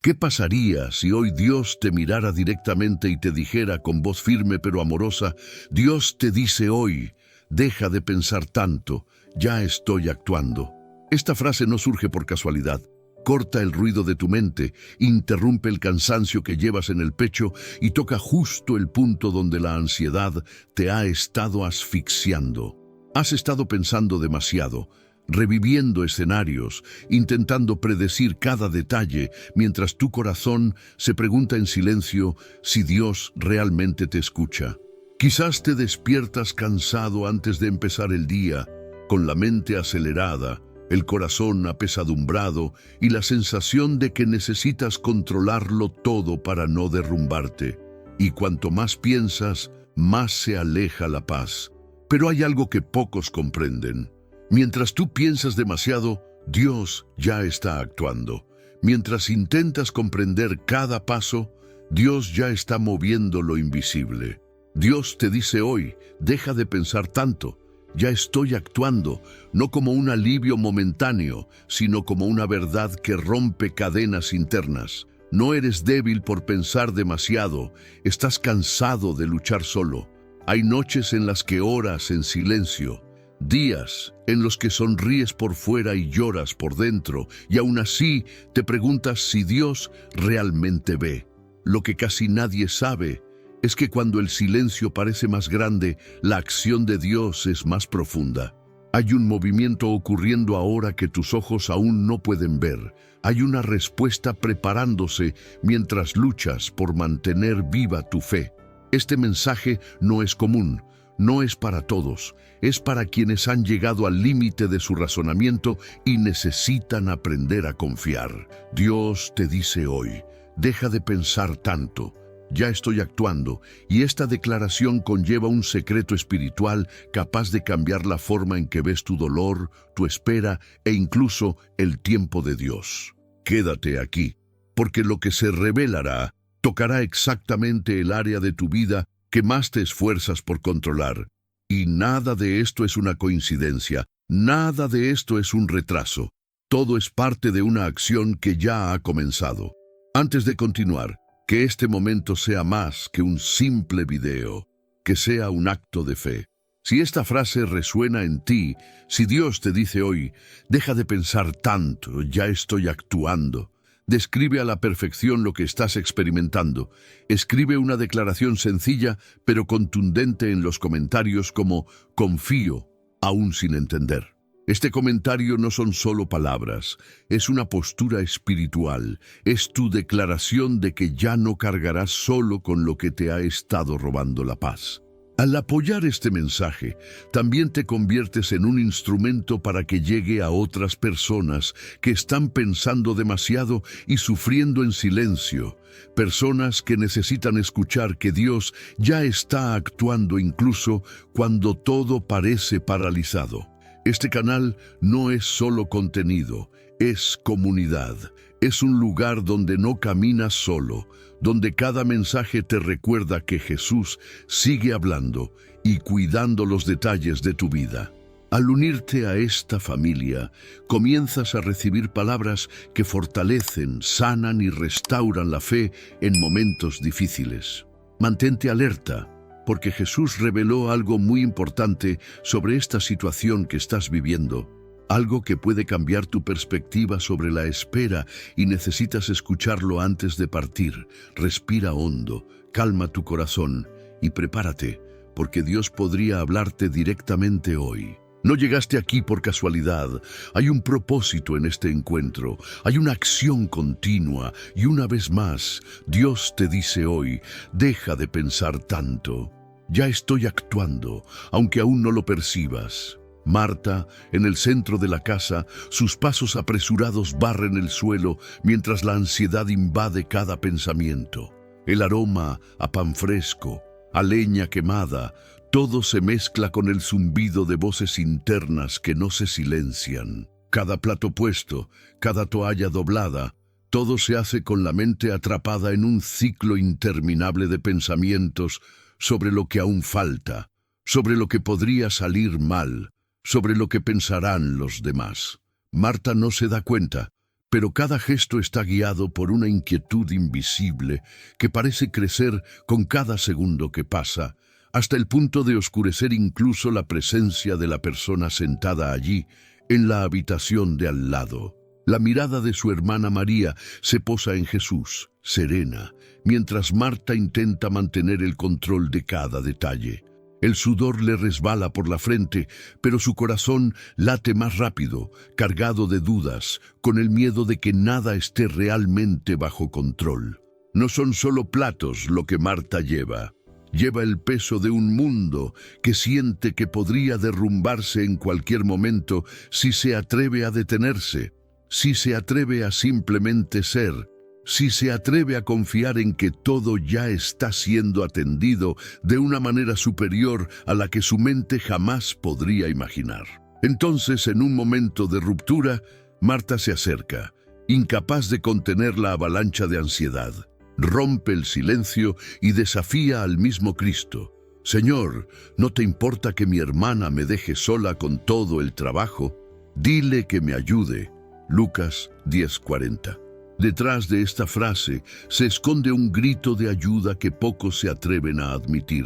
¿Qué pasaría si hoy Dios te mirara directamente y te dijera con voz firme pero amorosa: Dios te dice hoy, deja de pensar tanto, ya estoy actuando? Esta frase no surge por casualidad. Corta el ruido de tu mente, interrumpe el cansancio que llevas en el pecho y toca justo el punto donde la ansiedad te ha estado asfixiando. Has estado pensando demasiado, reviviendo escenarios, intentando predecir cada detalle, mientras tu corazón se pregunta en silencio si Dios realmente te escucha. Quizás te despiertas cansado antes de empezar el día, con la mente acelerada, el corazón apesadumbrado y la sensación de que necesitas controlarlo todo para no derrumbarte. Y cuanto más piensas, más se aleja la paz. Pero hay algo que pocos comprenden. Mientras tú piensas demasiado, Dios ya está actuando. Mientras intentas comprender cada paso, Dios ya está moviendo lo invisible. Dios te dice hoy, deja de pensar tanto. Ya estoy actuando, no como un alivio momentáneo, sino como una verdad que rompe cadenas internas. No eres débil por pensar demasiado, estás cansado de luchar solo. Hay noches en las que oras en silencio, días en los que sonríes por fuera y lloras por dentro, y aún así te preguntas si Dios realmente ve. Lo que casi nadie sabe es que cuando el silencio parece más grande, la acción de Dios es más profunda. Hay un movimiento ocurriendo ahora que tus ojos aún no pueden ver. Hay una respuesta preparándose mientras luchas por mantener viva tu fe. Este mensaje no es común, no es para todos, es para quienes han llegado al límite de su razonamiento y necesitan aprender a confiar. Dios te dice hoy, deja de pensar tanto. Ya estoy actuando, y esta declaración conlleva un secreto espiritual capaz de cambiar la forma en que ves tu dolor, tu espera e incluso el tiempo de Dios. Quédate aquí, porque lo que se revelará tocará exactamente el área de tu vida que más te esfuerzas por controlar. Y nada de esto es una coincidencia, nada de esto es un retraso. Todo es parte de una acción que ya ha comenzado. Antes de continuar, que este momento sea más que un simple video, que sea un acto de fe. Si esta frase resuena en ti, si Dios te dice hoy, deja de pensar tanto, ya estoy actuando, describe a la perfección lo que estás experimentando. Escribe una declaración sencilla pero contundente en los comentarios como confío, aún sin entender. Este comentario no son solo palabras, es una postura espiritual, es tu declaración de que ya no cargarás solo con lo que te ha estado robando la paz. Al apoyar este mensaje, también te conviertes en un instrumento para que llegue a otras personas que están pensando demasiado y sufriendo en silencio, personas que necesitan escuchar que Dios ya está actuando incluso cuando todo parece paralizado. Este canal no es solo contenido, es comunidad. Es un lugar donde no caminas solo, donde cada mensaje te recuerda que Jesús sigue hablando y cuidando los detalles de tu vida. Al unirte a esta familia, comienzas a recibir palabras que fortalecen, sanan y restauran la fe en momentos difíciles. Mantente alerta, porque Jesús reveló algo muy importante sobre esta situación que estás viviendo, algo que puede cambiar tu perspectiva sobre la espera y necesitas escucharlo antes de partir. Respira hondo, calma tu corazón y prepárate, porque Dios podría hablarte directamente hoy. No llegaste aquí por casualidad, hay un propósito en este encuentro, hay una acción continua y una vez más, Dios te dice hoy, deja de pensar tanto. Ya estoy actuando, aunque aún no lo percibas. Marta, en el centro de la casa, sus pasos apresurados barren el suelo mientras la ansiedad invade cada pensamiento. El aroma a pan fresco, a leña quemada, todo se mezcla con el zumbido de voces internas que no se silencian. Cada plato puesto, cada toalla doblada, todo se hace con la mente atrapada en un ciclo interminable de pensamientos sobre lo que aún falta, sobre lo que podría salir mal, sobre lo que pensarán los demás. Marta no se da cuenta, pero cada gesto está guiado por una inquietud invisible que parece crecer con cada segundo que pasa, hasta el punto de oscurecer incluso la presencia de la persona sentada allí, en la habitación de al lado. La mirada de su hermana María se posa en Jesús, serena, mientras Marta intenta mantener el control de cada detalle. El sudor le resbala por la frente, pero su corazón late más rápido, cargado de dudas, con el miedo de que nada esté realmente bajo control. No son solo platos lo que Marta lleva. Lleva el peso de un mundo que siente que podría derrumbarse en cualquier momento si se atreve a detenerse, si se atreve a simplemente ser, si se atreve a confiar en que todo ya está siendo atendido de una manera superior a la que su mente jamás podría imaginar. Entonces, en un momento de ruptura, Marta se acerca, incapaz de contener la avalancha de ansiedad. Rompe el silencio y desafía al mismo Cristo. «Señor, ¿no te importa que mi hermana me deje sola con todo el trabajo? Dile que me ayude». Lucas 10:40. Detrás de esta frase se esconde un grito de ayuda que pocos se atreven a admitir.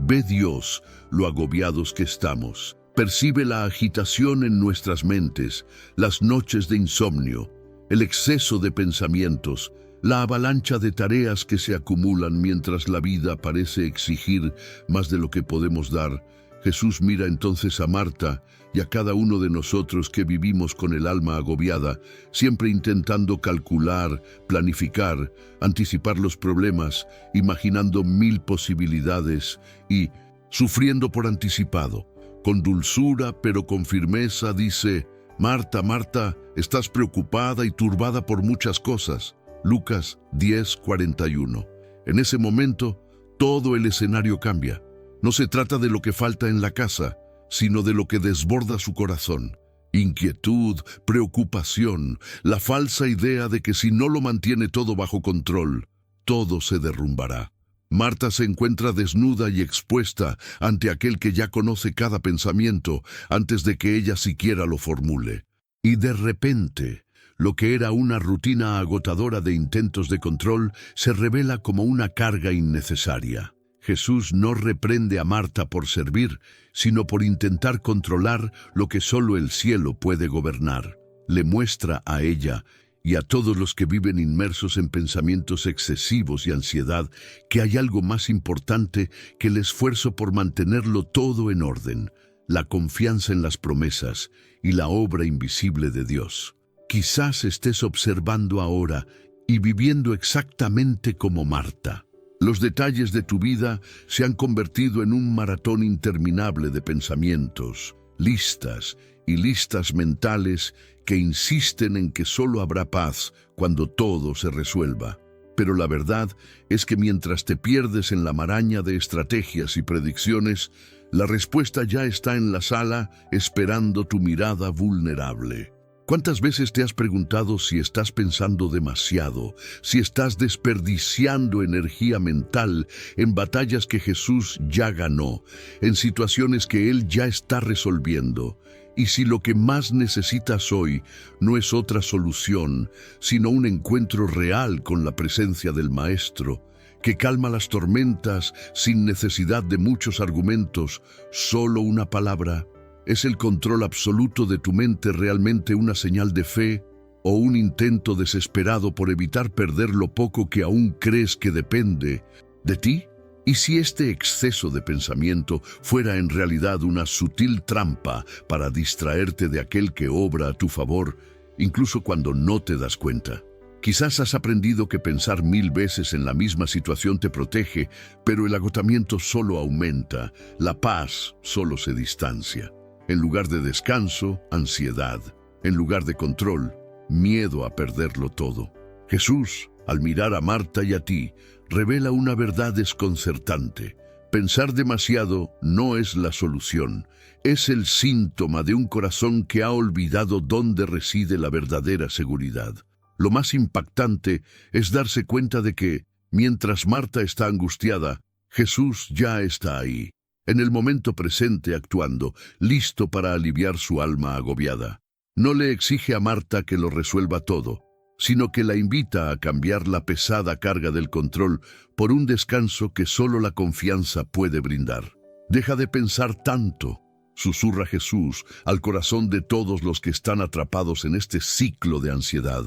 Ve Dios lo agobiados que estamos. Percibe la agitación en nuestras mentes, las noches de insomnio, el exceso de pensamientos, la avalancha de tareas que se acumulan mientras la vida parece exigir más de lo que podemos dar. Jesús mira entonces a Marta y a cada uno de nosotros que vivimos con el alma agobiada, siempre intentando calcular, planificar, anticipar los problemas, imaginando 1000 posibilidades y sufriendo por anticipado. Con dulzura pero con firmeza dice: «Marta, Marta, estás preocupada y turbada por muchas cosas». Lucas 10:41. En ese momento, todo el escenario cambia. No se trata de lo que falta en la casa, sino de lo que desborda su corazón. Inquietud, preocupación, la falsa idea de que si no lo mantiene todo bajo control, todo se derrumbará. Marta se encuentra desnuda y expuesta ante aquel que ya conoce cada pensamiento antes de que ella siquiera lo formule. Y de repente, lo que era una rutina agotadora de intentos de control se revela como una carga innecesaria. Jesús no reprende a Marta por servir, sino por intentar controlar lo que solo el cielo puede gobernar. Le muestra a ella y a todos los que viven inmersos en pensamientos excesivos y ansiedad que hay algo más importante que el esfuerzo por mantenerlo todo en orden, la confianza en las promesas y la obra invisible de Dios. Quizás estés observando ahora y viviendo exactamente como Marta. Los detalles de tu vida se han convertido en un maratón interminable de pensamientos, listas y listas mentales que insisten en que solo habrá paz cuando todo se resuelva. Pero la verdad es que mientras te pierdes en la maraña de estrategias y predicciones, la respuesta ya está en la sala esperando tu mirada vulnerable. ¿Cuántas veces te has preguntado si estás pensando demasiado, si estás desperdiciando energía mental en batallas que Jesús ya ganó, en situaciones que Él ya está resolviendo? Y si lo que más necesitas hoy no es otra solución, sino un encuentro real con la presencia del Maestro, que calma las tormentas sin necesidad de muchos argumentos, solo una palabra. ¿Es el control absoluto de tu mente realmente una señal de fe o un intento desesperado por evitar perder lo poco que aún crees que depende de ti? ¿Y si este exceso de pensamiento fuera en realidad una sutil trampa para distraerte de aquel que obra a tu favor, incluso cuando no te das cuenta? Quizás has aprendido que pensar 1000 veces en la misma situación te protege, pero el agotamiento solo aumenta, la paz solo se distancia. En lugar de descanso, ansiedad. En lugar de control, miedo a perderlo todo. Jesús, al mirar a Marta y a ti, revela una verdad desconcertante. Pensar demasiado no es la solución. Es el síntoma de un corazón que ha olvidado dónde reside la verdadera seguridad. Lo más impactante es darse cuenta de que, mientras Marta está angustiada, Jesús ya está ahí, en el momento presente actuando, listo para aliviar su alma agobiada. No le exige a Marta que lo resuelva todo, sino que la invita a cambiar la pesada carga del control por un descanso que solo la confianza puede brindar. Deja de pensar tanto, susurra Jesús al corazón de todos los que están atrapados en este ciclo de ansiedad.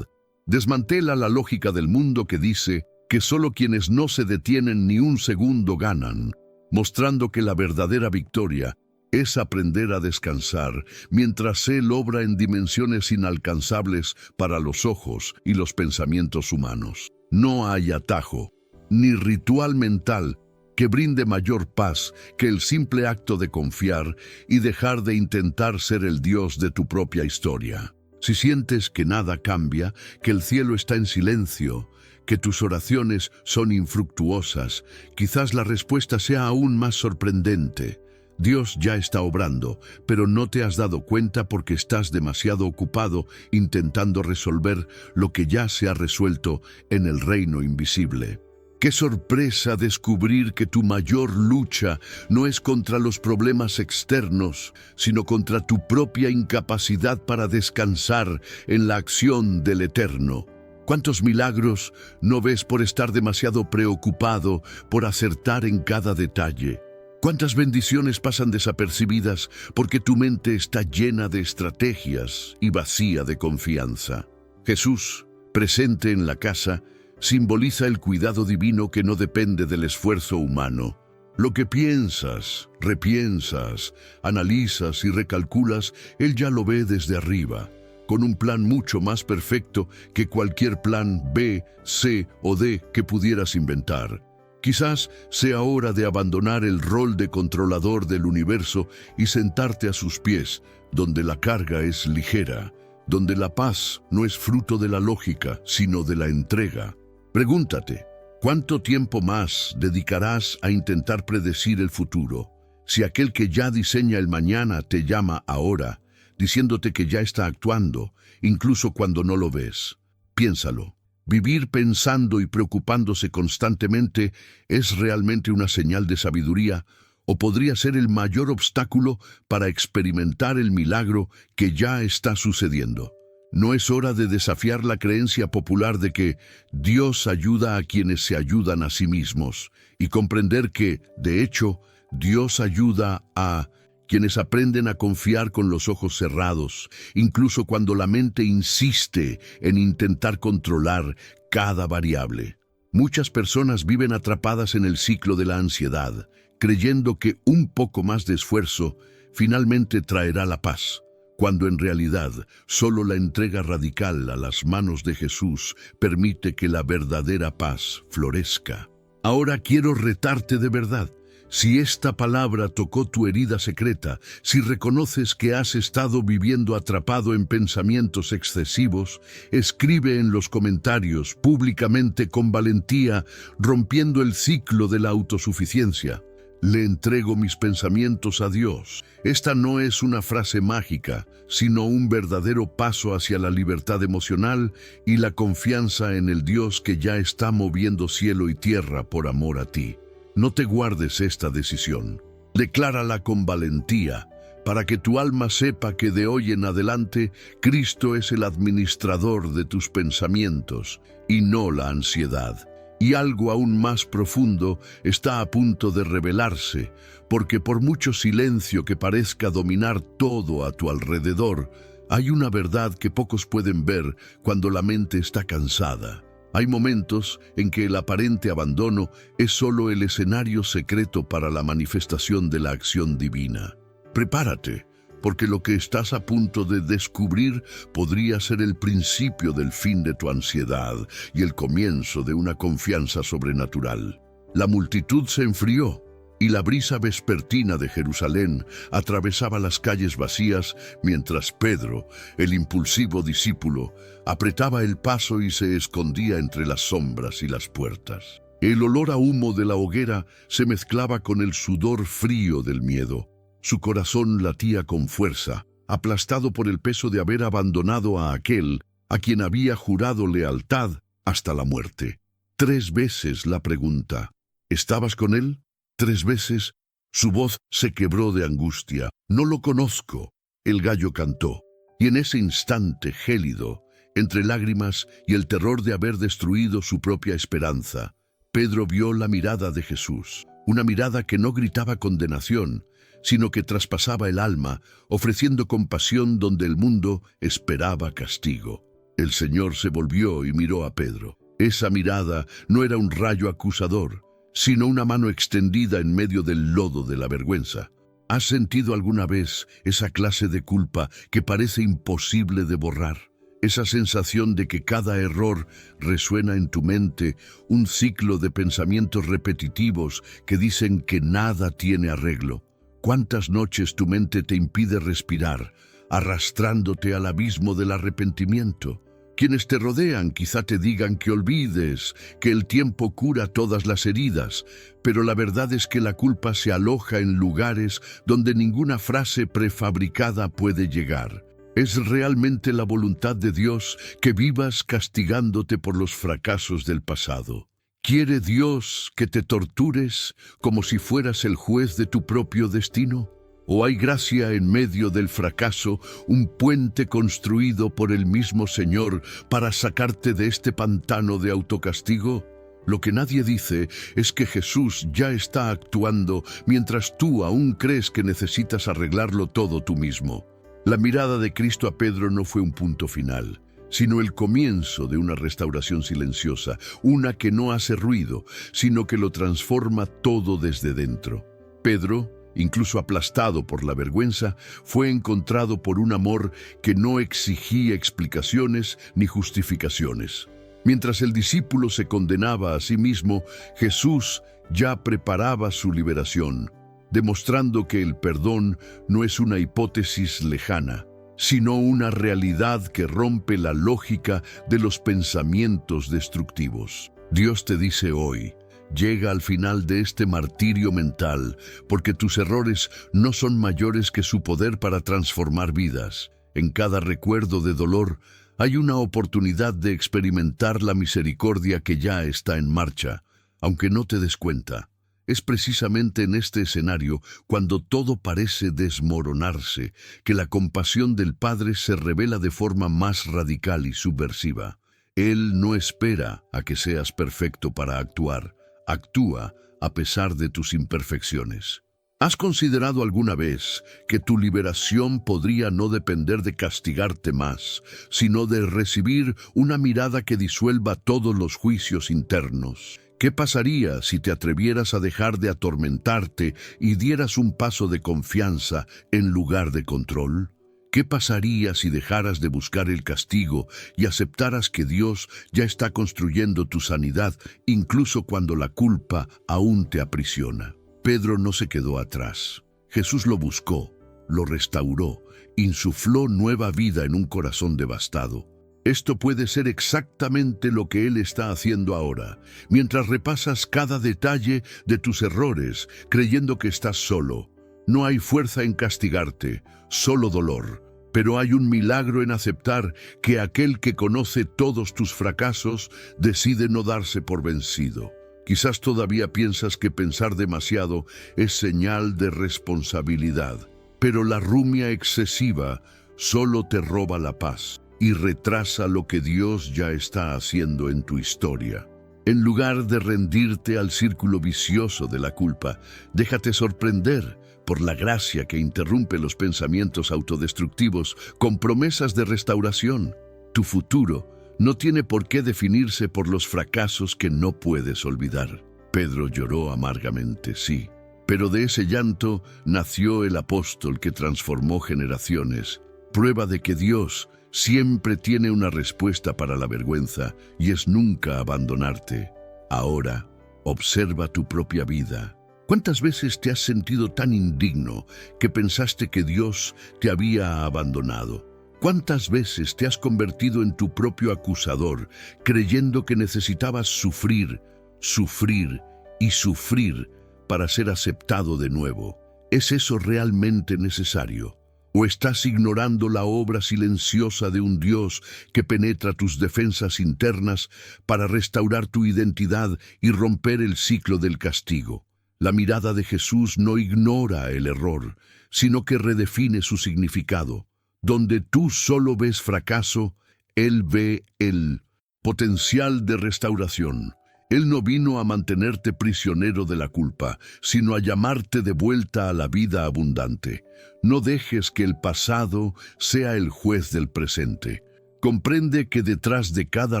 Desmantela la lógica del mundo que dice que solo quienes no se detienen ni un segundo ganan, mostrando que la verdadera victoria es aprender a descansar mientras Él obra en dimensiones inalcanzables para los ojos y los pensamientos humanos. No hay atajo, ni ritual mental que brinde mayor paz que el simple acto de confiar y dejar de intentar ser el Dios de tu propia historia. Si sientes que nada cambia, que el cielo está en silencio, que tus oraciones son infructuosas, quizás la respuesta sea aún más sorprendente. Dios ya está obrando, pero no te has dado cuenta porque estás demasiado ocupado intentando resolver lo que ya se ha resuelto en el reino invisible. ¡Qué sorpresa descubrir que tu mayor lucha no es contra los problemas externos, sino contra tu propia incapacidad para descansar en la acción del Eterno! ¿Cuántos milagros no ves por estar demasiado preocupado por acertar en cada detalle? ¿Cuántas bendiciones pasan desapercibidas porque tu mente está llena de estrategias y vacía de confianza? Jesús, presente en la casa, simboliza el cuidado divino que no depende del esfuerzo humano. Lo que piensas, repiensas, analizas y recalculas, Él ya lo ve desde arriba, con un plan mucho más perfecto que cualquier plan B, C o D que pudieras inventar. Quizás sea hora de abandonar el rol de controlador del universo y sentarte a sus pies, donde la carga es ligera, donde la paz no es fruto de la lógica, sino de la entrega. Pregúntate, ¿cuánto tiempo más dedicarás a intentar predecir el futuro? Si aquel que ya diseña el mañana te llama ahora, diciéndote que ya está actuando, incluso cuando no lo ves. Piénsalo. Vivir pensando y preocupándose constantemente es realmente una señal de sabiduría o podría ser el mayor obstáculo para experimentar el milagro que ya está sucediendo. ¿No es hora de desafiar la creencia popular de que Dios ayuda a quienes se ayudan a sí mismos y comprender que, de hecho, Dios ayuda a quienes aprenden a confiar con los ojos cerrados, incluso cuando la mente insiste en intentar controlar cada variable? Muchas personas viven atrapadas en el ciclo de la ansiedad, creyendo que un poco más de esfuerzo finalmente traerá la paz, cuando en realidad solo la entrega radical a las manos de Jesús permite que la verdadera paz florezca. Ahora quiero retarte de verdad. Si esta palabra tocó tu herida secreta, si reconoces que has estado viviendo atrapado en pensamientos excesivos, escribe en los comentarios públicamente con valentía, rompiendo el ciclo de la autosuficiencia. Le entrego mis pensamientos a Dios. Esta no es una frase mágica, sino un verdadero paso hacia la libertad emocional y la confianza en el Dios que ya está moviendo cielo y tierra por amor a ti. No te guardes esta decisión. Declárala con valentía, para que tu alma sepa que de hoy en adelante Cristo es el administrador de tus pensamientos y no la ansiedad. Y algo aún más profundo está a punto de revelarse, porque por mucho silencio que parezca dominar todo a tu alrededor, hay una verdad que pocos pueden ver cuando la mente está cansada. Hay momentos en que el aparente abandono es solo el escenario secreto para la manifestación de la acción divina. Prepárate, porque lo que estás a punto de descubrir podría ser el principio del fin de tu ansiedad y el comienzo de una confianza sobrenatural. La multitud se enfrió y la brisa vespertina de Jerusalén atravesaba las calles vacías mientras Pedro, el impulsivo discípulo, apretaba el paso y se escondía entre las sombras y las puertas. El olor a humo de la hoguera se mezclaba con el sudor frío del miedo. Su corazón latía con fuerza, aplastado por el peso de haber abandonado a aquel a quien había jurado lealtad hasta la muerte. 3 veces la pregunta, ¿estabas con él? 3 veces su voz se quebró de angustia. No lo conozco. El gallo cantó. Y en ese instante gélido, entre lágrimas y el terror de haber destruido su propia esperanza, Pedro vio la mirada de Jesús, una mirada que no gritaba condenación, sino que traspasaba el alma, ofreciendo compasión donde el mundo esperaba castigo. El Señor se volvió y miró a Pedro. Esa mirada no era un rayo acusador, sino una mano extendida en medio del lodo de la vergüenza. ¿Has sentido alguna vez esa clase de culpa que parece imposible de borrar? Esa sensación de que cada error resuena en tu mente, un ciclo de pensamientos repetitivos que dicen que nada tiene arreglo. ¿Cuántas noches tu mente te impide respirar, arrastrándote al abismo del arrepentimiento? Quienes te rodean quizá te digan que olvides, que el tiempo cura todas las heridas, pero la verdad es que la culpa se aloja en lugares donde ninguna frase prefabricada puede llegar. ¿Es realmente la voluntad de Dios que vivas castigándote por los fracasos del pasado? ¿Quiere Dios que te tortures como si fueras el juez de tu propio destino? ¿O hay gracia en medio del fracaso, un puente construido por el mismo Señor para sacarte de este pantano de autocastigo? Lo que nadie dice es que Jesús ya está actuando mientras tú aún crees que necesitas arreglarlo todo tú mismo. La mirada de Cristo a Pedro no fue un punto final, sino el comienzo de una restauración silenciosa, una que no hace ruido, sino que lo transforma todo desde dentro. Pedro, incluso aplastado por la vergüenza, fue encontrado por un amor que no exigía explicaciones ni justificaciones. Mientras el discípulo se condenaba a sí mismo, Jesús ya preparaba su liberación, demostrando que el perdón no es una hipótesis lejana, sino una realidad que rompe la lógica de los pensamientos destructivos. Dios te dice hoy: llega al final de este martirio mental, porque tus errores no son mayores que su poder para transformar vidas. En cada recuerdo de dolor hay una oportunidad de experimentar la misericordia que ya está en marcha, aunque no te des cuenta. Es precisamente en este escenario, cuando todo parece desmoronarse, que la compasión del Padre se revela de forma más radical y subversiva. Él no espera a que seas perfecto para actuar. Actúa a pesar de tus imperfecciones. ¿Has considerado alguna vez que tu liberación podría no depender de castigarte más, sino de recibir una mirada que disuelva todos los juicios internos? ¿Qué pasaría si te atrevieras a dejar de atormentarte y dieras un paso de confianza en lugar de control? ¿Qué pasaría si dejaras de buscar el castigo y aceptaras que Dios ya está construyendo tu sanidad, incluso cuando la culpa aún te aprisiona? Pedro no se quedó atrás. Jesús lo buscó, lo restauró, insufló nueva vida en un corazón devastado. Esto puede ser exactamente lo que Él está haciendo ahora, mientras repasas cada detalle de tus errores, creyendo que estás solo. No hay fuerza en castigarte, solo dolor. Pero hay un milagro en aceptar que aquel que conoce todos tus fracasos decide no darse por vencido. Quizás todavía piensas que pensar demasiado es señal de responsabilidad, pero la rumia excesiva solo te roba la paz y retrasa lo que Dios ya está haciendo en tu historia. En lugar de rendirte al círculo vicioso de la culpa, déjate sorprender por la gracia que interrumpe los pensamientos autodestructivos con promesas de restauración. Tu futuro no tiene por qué definirse por los fracasos que no puedes olvidar. Pedro lloró amargamente, sí, pero de ese llanto nació el apóstol que transformó generaciones, prueba de que Dios siempre tiene una respuesta para la vergüenza y es nunca abandonarte. Ahora, observa tu propia vida. ¿Cuántas veces te has sentido tan indigno que pensaste que Dios te había abandonado? ¿Cuántas veces te has convertido en tu propio acusador, creyendo que necesitabas sufrir, sufrir y sufrir para ser aceptado de nuevo? ¿Es eso realmente necesario? ¿O estás ignorando la obra silenciosa de un Dios que penetra tus defensas internas para restaurar tu identidad y romper el ciclo del castigo? La mirada de Jesús no ignora el error, sino que redefine su significado. Donde tú solo ves fracaso, Él ve el potencial de restauración. Él no vino a mantenerte prisionero de la culpa, sino a llamarte de vuelta a la vida abundante. No dejes que el pasado sea el juez del presente. Comprende que detrás de cada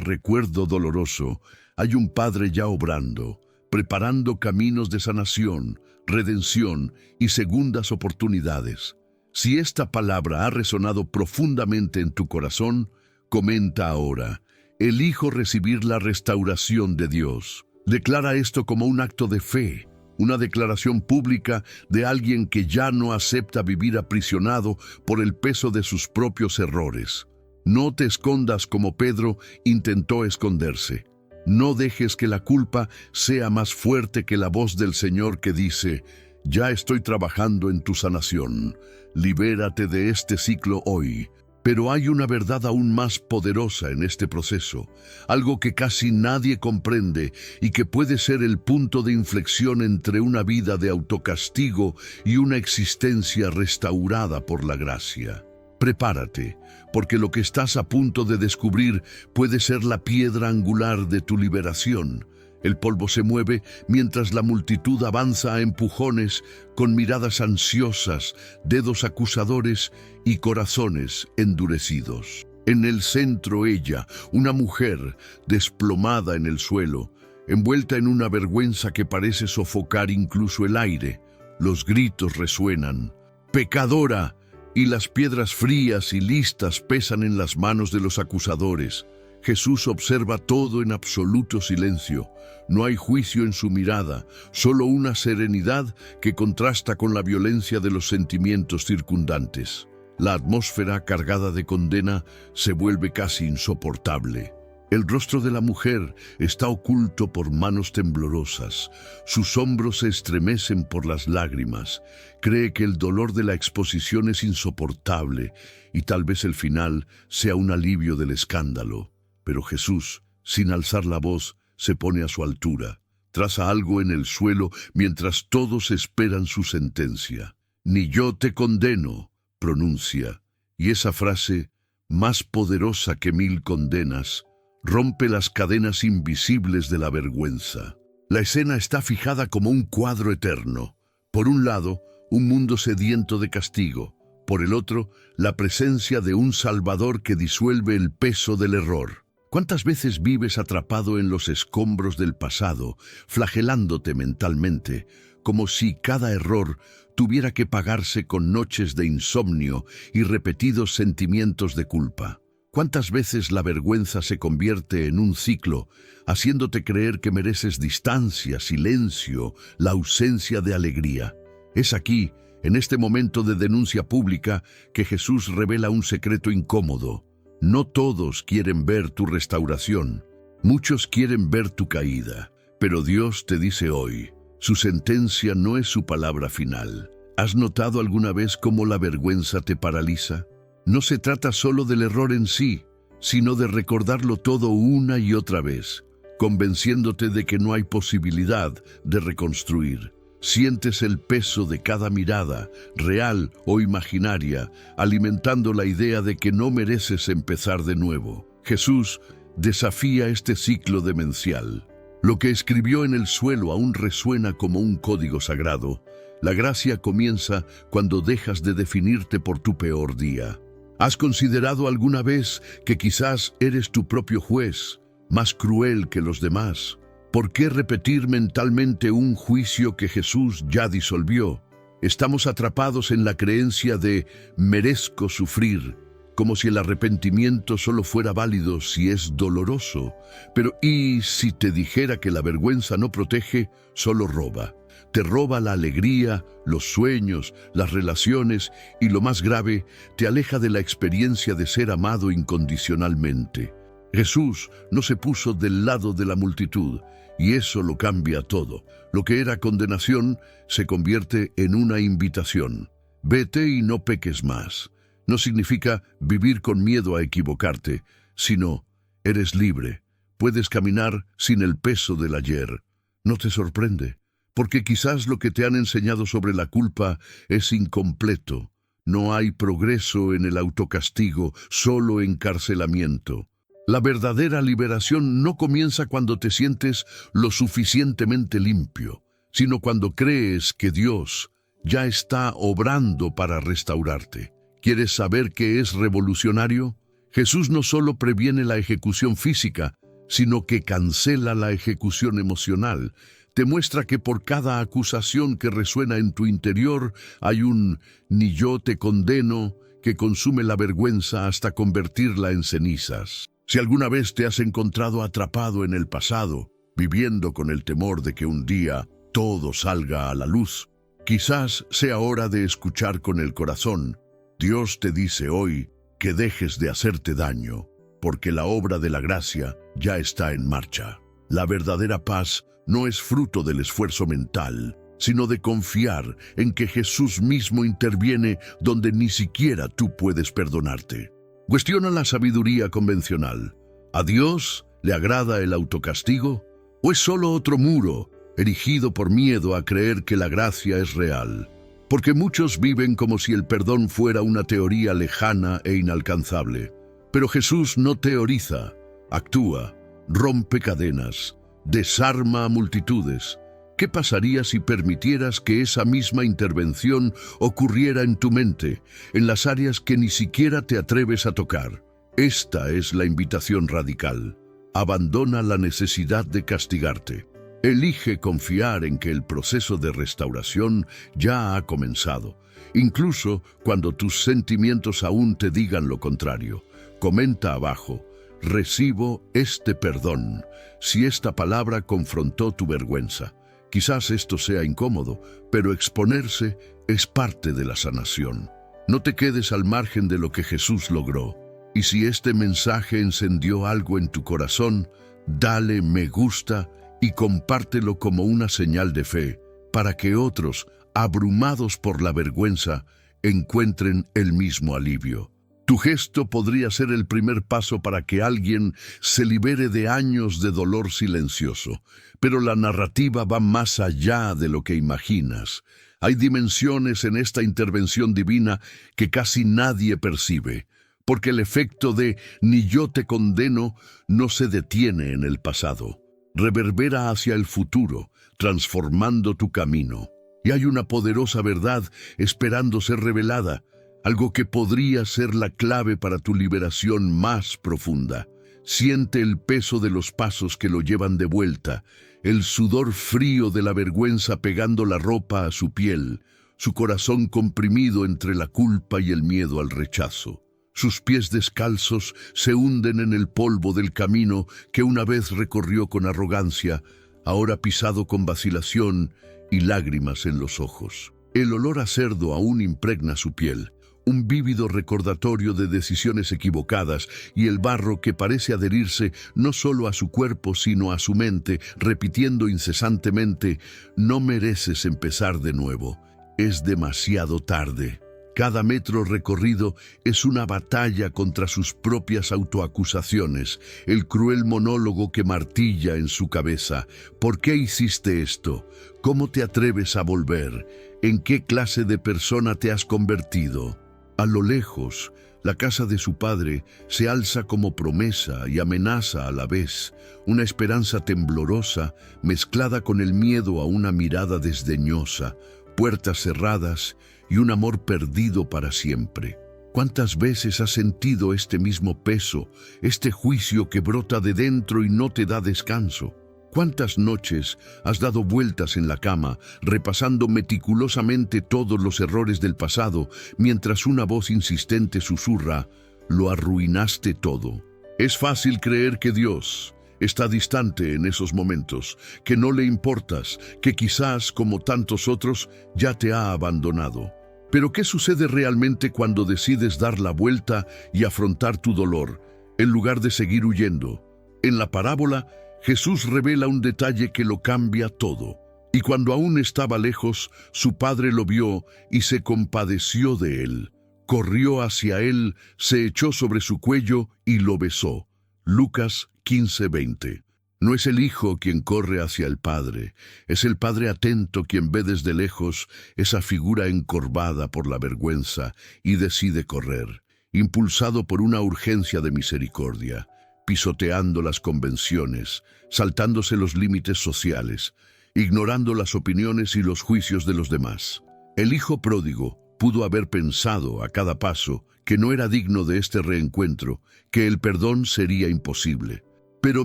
recuerdo doloroso hay un Padre ya obrando, preparando caminos de sanación, redención y segundas oportunidades. Si esta palabra ha resonado profundamente en tu corazón, comenta ahora: elijo recibir la restauración de Dios. Declara esto como un acto de fe, una declaración pública de alguien que ya no acepta vivir aprisionado por el peso de sus propios errores. No te escondas como Pedro intentó esconderse. No dejes que la culpa sea más fuerte que la voz del Señor que dice: ya estoy trabajando en tu sanación. Libérate de este ciclo hoy. Pero hay una verdad aún más poderosa en este proceso, algo que casi nadie comprende y que puede ser el punto de inflexión entre una vida de autocastigo y una existencia restaurada por la gracia. Prepárate, porque lo que estás a punto de descubrir puede ser la piedra angular de tu liberación. El polvo se mueve mientras la multitud avanza a empujones, con miradas ansiosas, dedos acusadores y corazones endurecidos. En el centro ella, una mujer desplomada en el suelo, envuelta en una vergüenza que parece sofocar incluso el aire. Los gritos resuenan: ¡pecadora! Y las piedras frías y listas pesan en las manos de los acusadores. Jesús observa todo en absoluto silencio. No hay juicio en su mirada, solo una serenidad que contrasta con la violencia de los sentimientos circundantes. La atmósfera cargada de condena se vuelve casi insoportable. El rostro de la mujer está oculto por manos temblorosas. Sus hombros se estremecen por las lágrimas. Cree que el dolor de la exposición es insoportable y tal vez el final sea un alivio del escándalo. Pero Jesús, sin alzar la voz, se pone a su altura. Traza algo en el suelo mientras todos esperan su sentencia. «Ni yo te condeno», pronuncia, y esa frase, más poderosa que 1000 condenas, rompe las cadenas invisibles de la vergüenza. La escena está fijada como un cuadro eterno. Por un lado, un mundo sediento de castigo. Por el otro, la presencia de un Salvador que disuelve el peso del error. ¿Cuántas veces vives atrapado en los escombros del pasado, flagelándote mentalmente, como si cada error tuviera que pagarse con noches de insomnio y repetidos sentimientos de culpa? ¿Cuántas veces la vergüenza se convierte en un ciclo, haciéndote creer que mereces distancia, silencio, la ausencia de alegría? Es aquí, en este momento de denuncia pública, que Jesús revela un secreto incómodo. No todos quieren ver tu restauración. Muchos quieren ver tu caída. Pero Dios te dice hoy, su sentencia no es su palabra final. ¿Has notado alguna vez cómo la vergüenza te paraliza? No se trata solo del error en sí, sino de recordarlo todo una y otra vez, convenciéndote de que no hay posibilidad de reconstruir. Sientes el peso de cada mirada, real o imaginaria, alimentando la idea de que no mereces empezar de nuevo. Jesús desafía este ciclo demencial. Lo que escribió en el suelo aún resuena como un código sagrado. La gracia comienza cuando dejas de definirte por tu peor día. ¿Has considerado alguna vez que quizás eres tu propio juez, más cruel que los demás? ¿Por qué repetir mentalmente un juicio que Jesús ya disolvió? Estamos atrapados en la creencia de merezco sufrir, como si el arrepentimiento solo fuera válido si es doloroso. Pero ¿y si te dijera que la vergüenza no protege, solo roba? Te roba la alegría, los sueños, las relaciones y, lo más grave, te aleja de la experiencia de ser amado incondicionalmente. Jesús no se puso del lado de la multitud, y eso lo cambia todo. Lo que era condenación se convierte en una invitación. Vete y no peques más. No significa vivir con miedo a equivocarte, sino eres libre. Puedes caminar sin el peso del ayer. No te sorprende, porque quizás lo que te han enseñado sobre la culpa es incompleto. No hay progreso en el autocastigo, solo encarcelamiento. La verdadera liberación no comienza cuando te sientes lo suficientemente limpio, sino cuando crees que Dios ya está obrando para restaurarte. ¿Quieres saber qué es revolucionario? Jesús no solo previene la ejecución física, sino que cancela la ejecución emocional. Te muestra que por cada acusación que resuena en tu interior hay un "ni yo te condeno" que consume la vergüenza hasta convertirla en cenizas. Si alguna vez te has encontrado atrapado en el pasado, viviendo con el temor de que un día todo salga a la luz, quizás sea hora de escuchar con el corazón. Dios te dice hoy que dejes de hacerte daño, porque la obra de la gracia ya está en marcha. La verdadera paz no es fruto del esfuerzo mental, sino de confiar en que Jesús mismo interviene donde ni siquiera tú puedes perdonarte. Cuestiona la sabiduría convencional. ¿A Dios le agrada el autocastigo? ¿O es solo otro muro erigido por miedo a creer que la gracia es real? Porque muchos viven como si el perdón fuera una teoría lejana e inalcanzable. Pero Jesús no teoriza, actúa, rompe cadenas, desarma a multitudes. ¿Qué pasaría si permitieras que esa misma intervención ocurriera en tu mente, en las áreas que ni siquiera te atreves a tocar? Esta es la invitación radical. Abandona la necesidad de castigarte. Elige confiar en que el proceso de restauración ya ha comenzado, incluso cuando tus sentimientos aún te digan lo contrario. Comenta abajo: recibo este perdón, si esta palabra confrontó tu vergüenza. Quizás esto sea incómodo, pero exponerse es parte de la sanación. No te quedes al margen de lo que Jesús logró. Y si este mensaje encendió algo en tu corazón, dale me gusta y compártelo como una señal de fe, para que otros, abrumados por la vergüenza, encuentren el mismo alivio. Tu gesto podría ser el primer paso para que alguien se libere de años de dolor silencioso, pero la narrativa va más allá de lo que imaginas. Hay dimensiones en esta intervención divina que casi nadie percibe, porque el efecto de "ni yo te condeno" no se detiene en el pasado. Reverbera hacia el futuro, transformando tu camino. Y hay una poderosa verdad esperando ser revelada, algo que podría ser la clave para tu liberación más profunda. Siente el peso de los pasos que lo llevan de vuelta, el sudor frío de la vergüenza pegando la ropa a su piel, su corazón comprimido entre la culpa y el miedo al rechazo. Sus pies descalzos se hunden en el polvo del camino que una vez recorrió con arrogancia, ahora pisado con vacilación y lágrimas en los ojos. El olor a cerdo aún impregna su piel, un vívido recordatorio de decisiones equivocadas, y el barro que parece adherirse no solo a su cuerpo sino a su mente, repitiendo incesantemente: no mereces empezar de nuevo, es demasiado tarde. Cada metro recorrido es una batalla contra sus propias autoacusaciones, el cruel monólogo que martilla en su cabeza. ¿Por qué hiciste esto? ¿Cómo te atreves a volver? ¿En qué clase de persona te has convertido? A lo lejos, la casa de su padre se alza como promesa y amenaza a la vez, una esperanza temblorosa mezclada con el miedo a una mirada desdeñosa, puertas cerradas y un amor perdido para siempre. ¿Cuántas veces has sentido este mismo peso, este juicio que brota de dentro y no te da descanso? ¿Cuántas noches has dado vueltas en la cama, repasando meticulosamente todos los errores del pasado, mientras una voz insistente susurra: lo arruinaste todo? Es fácil creer que Dios está distante en esos momentos, que no le importas, que quizás, como tantos otros, ya te ha abandonado. Pero ¿qué sucede realmente cuando decides dar la vuelta y afrontar tu dolor, en lugar de seguir huyendo? En la parábola, Jesús revela un detalle que lo cambia todo. Y cuando aún estaba lejos, su padre lo vio y se compadeció de él. Corrió hacia él, se echó sobre su cuello y lo besó. Lucas 15:20. No es el hijo quien corre hacia el padre, es el padre atento quien ve desde lejos esa figura encorvada por la vergüenza y decide correr, impulsado por una urgencia de misericordia, pisoteando las convenciones, saltándose los límites sociales, ignorando las opiniones y los juicios de los demás. El hijo pródigo pudo haber pensado a cada paso que no era digno de este reencuentro, que el perdón sería imposible. Pero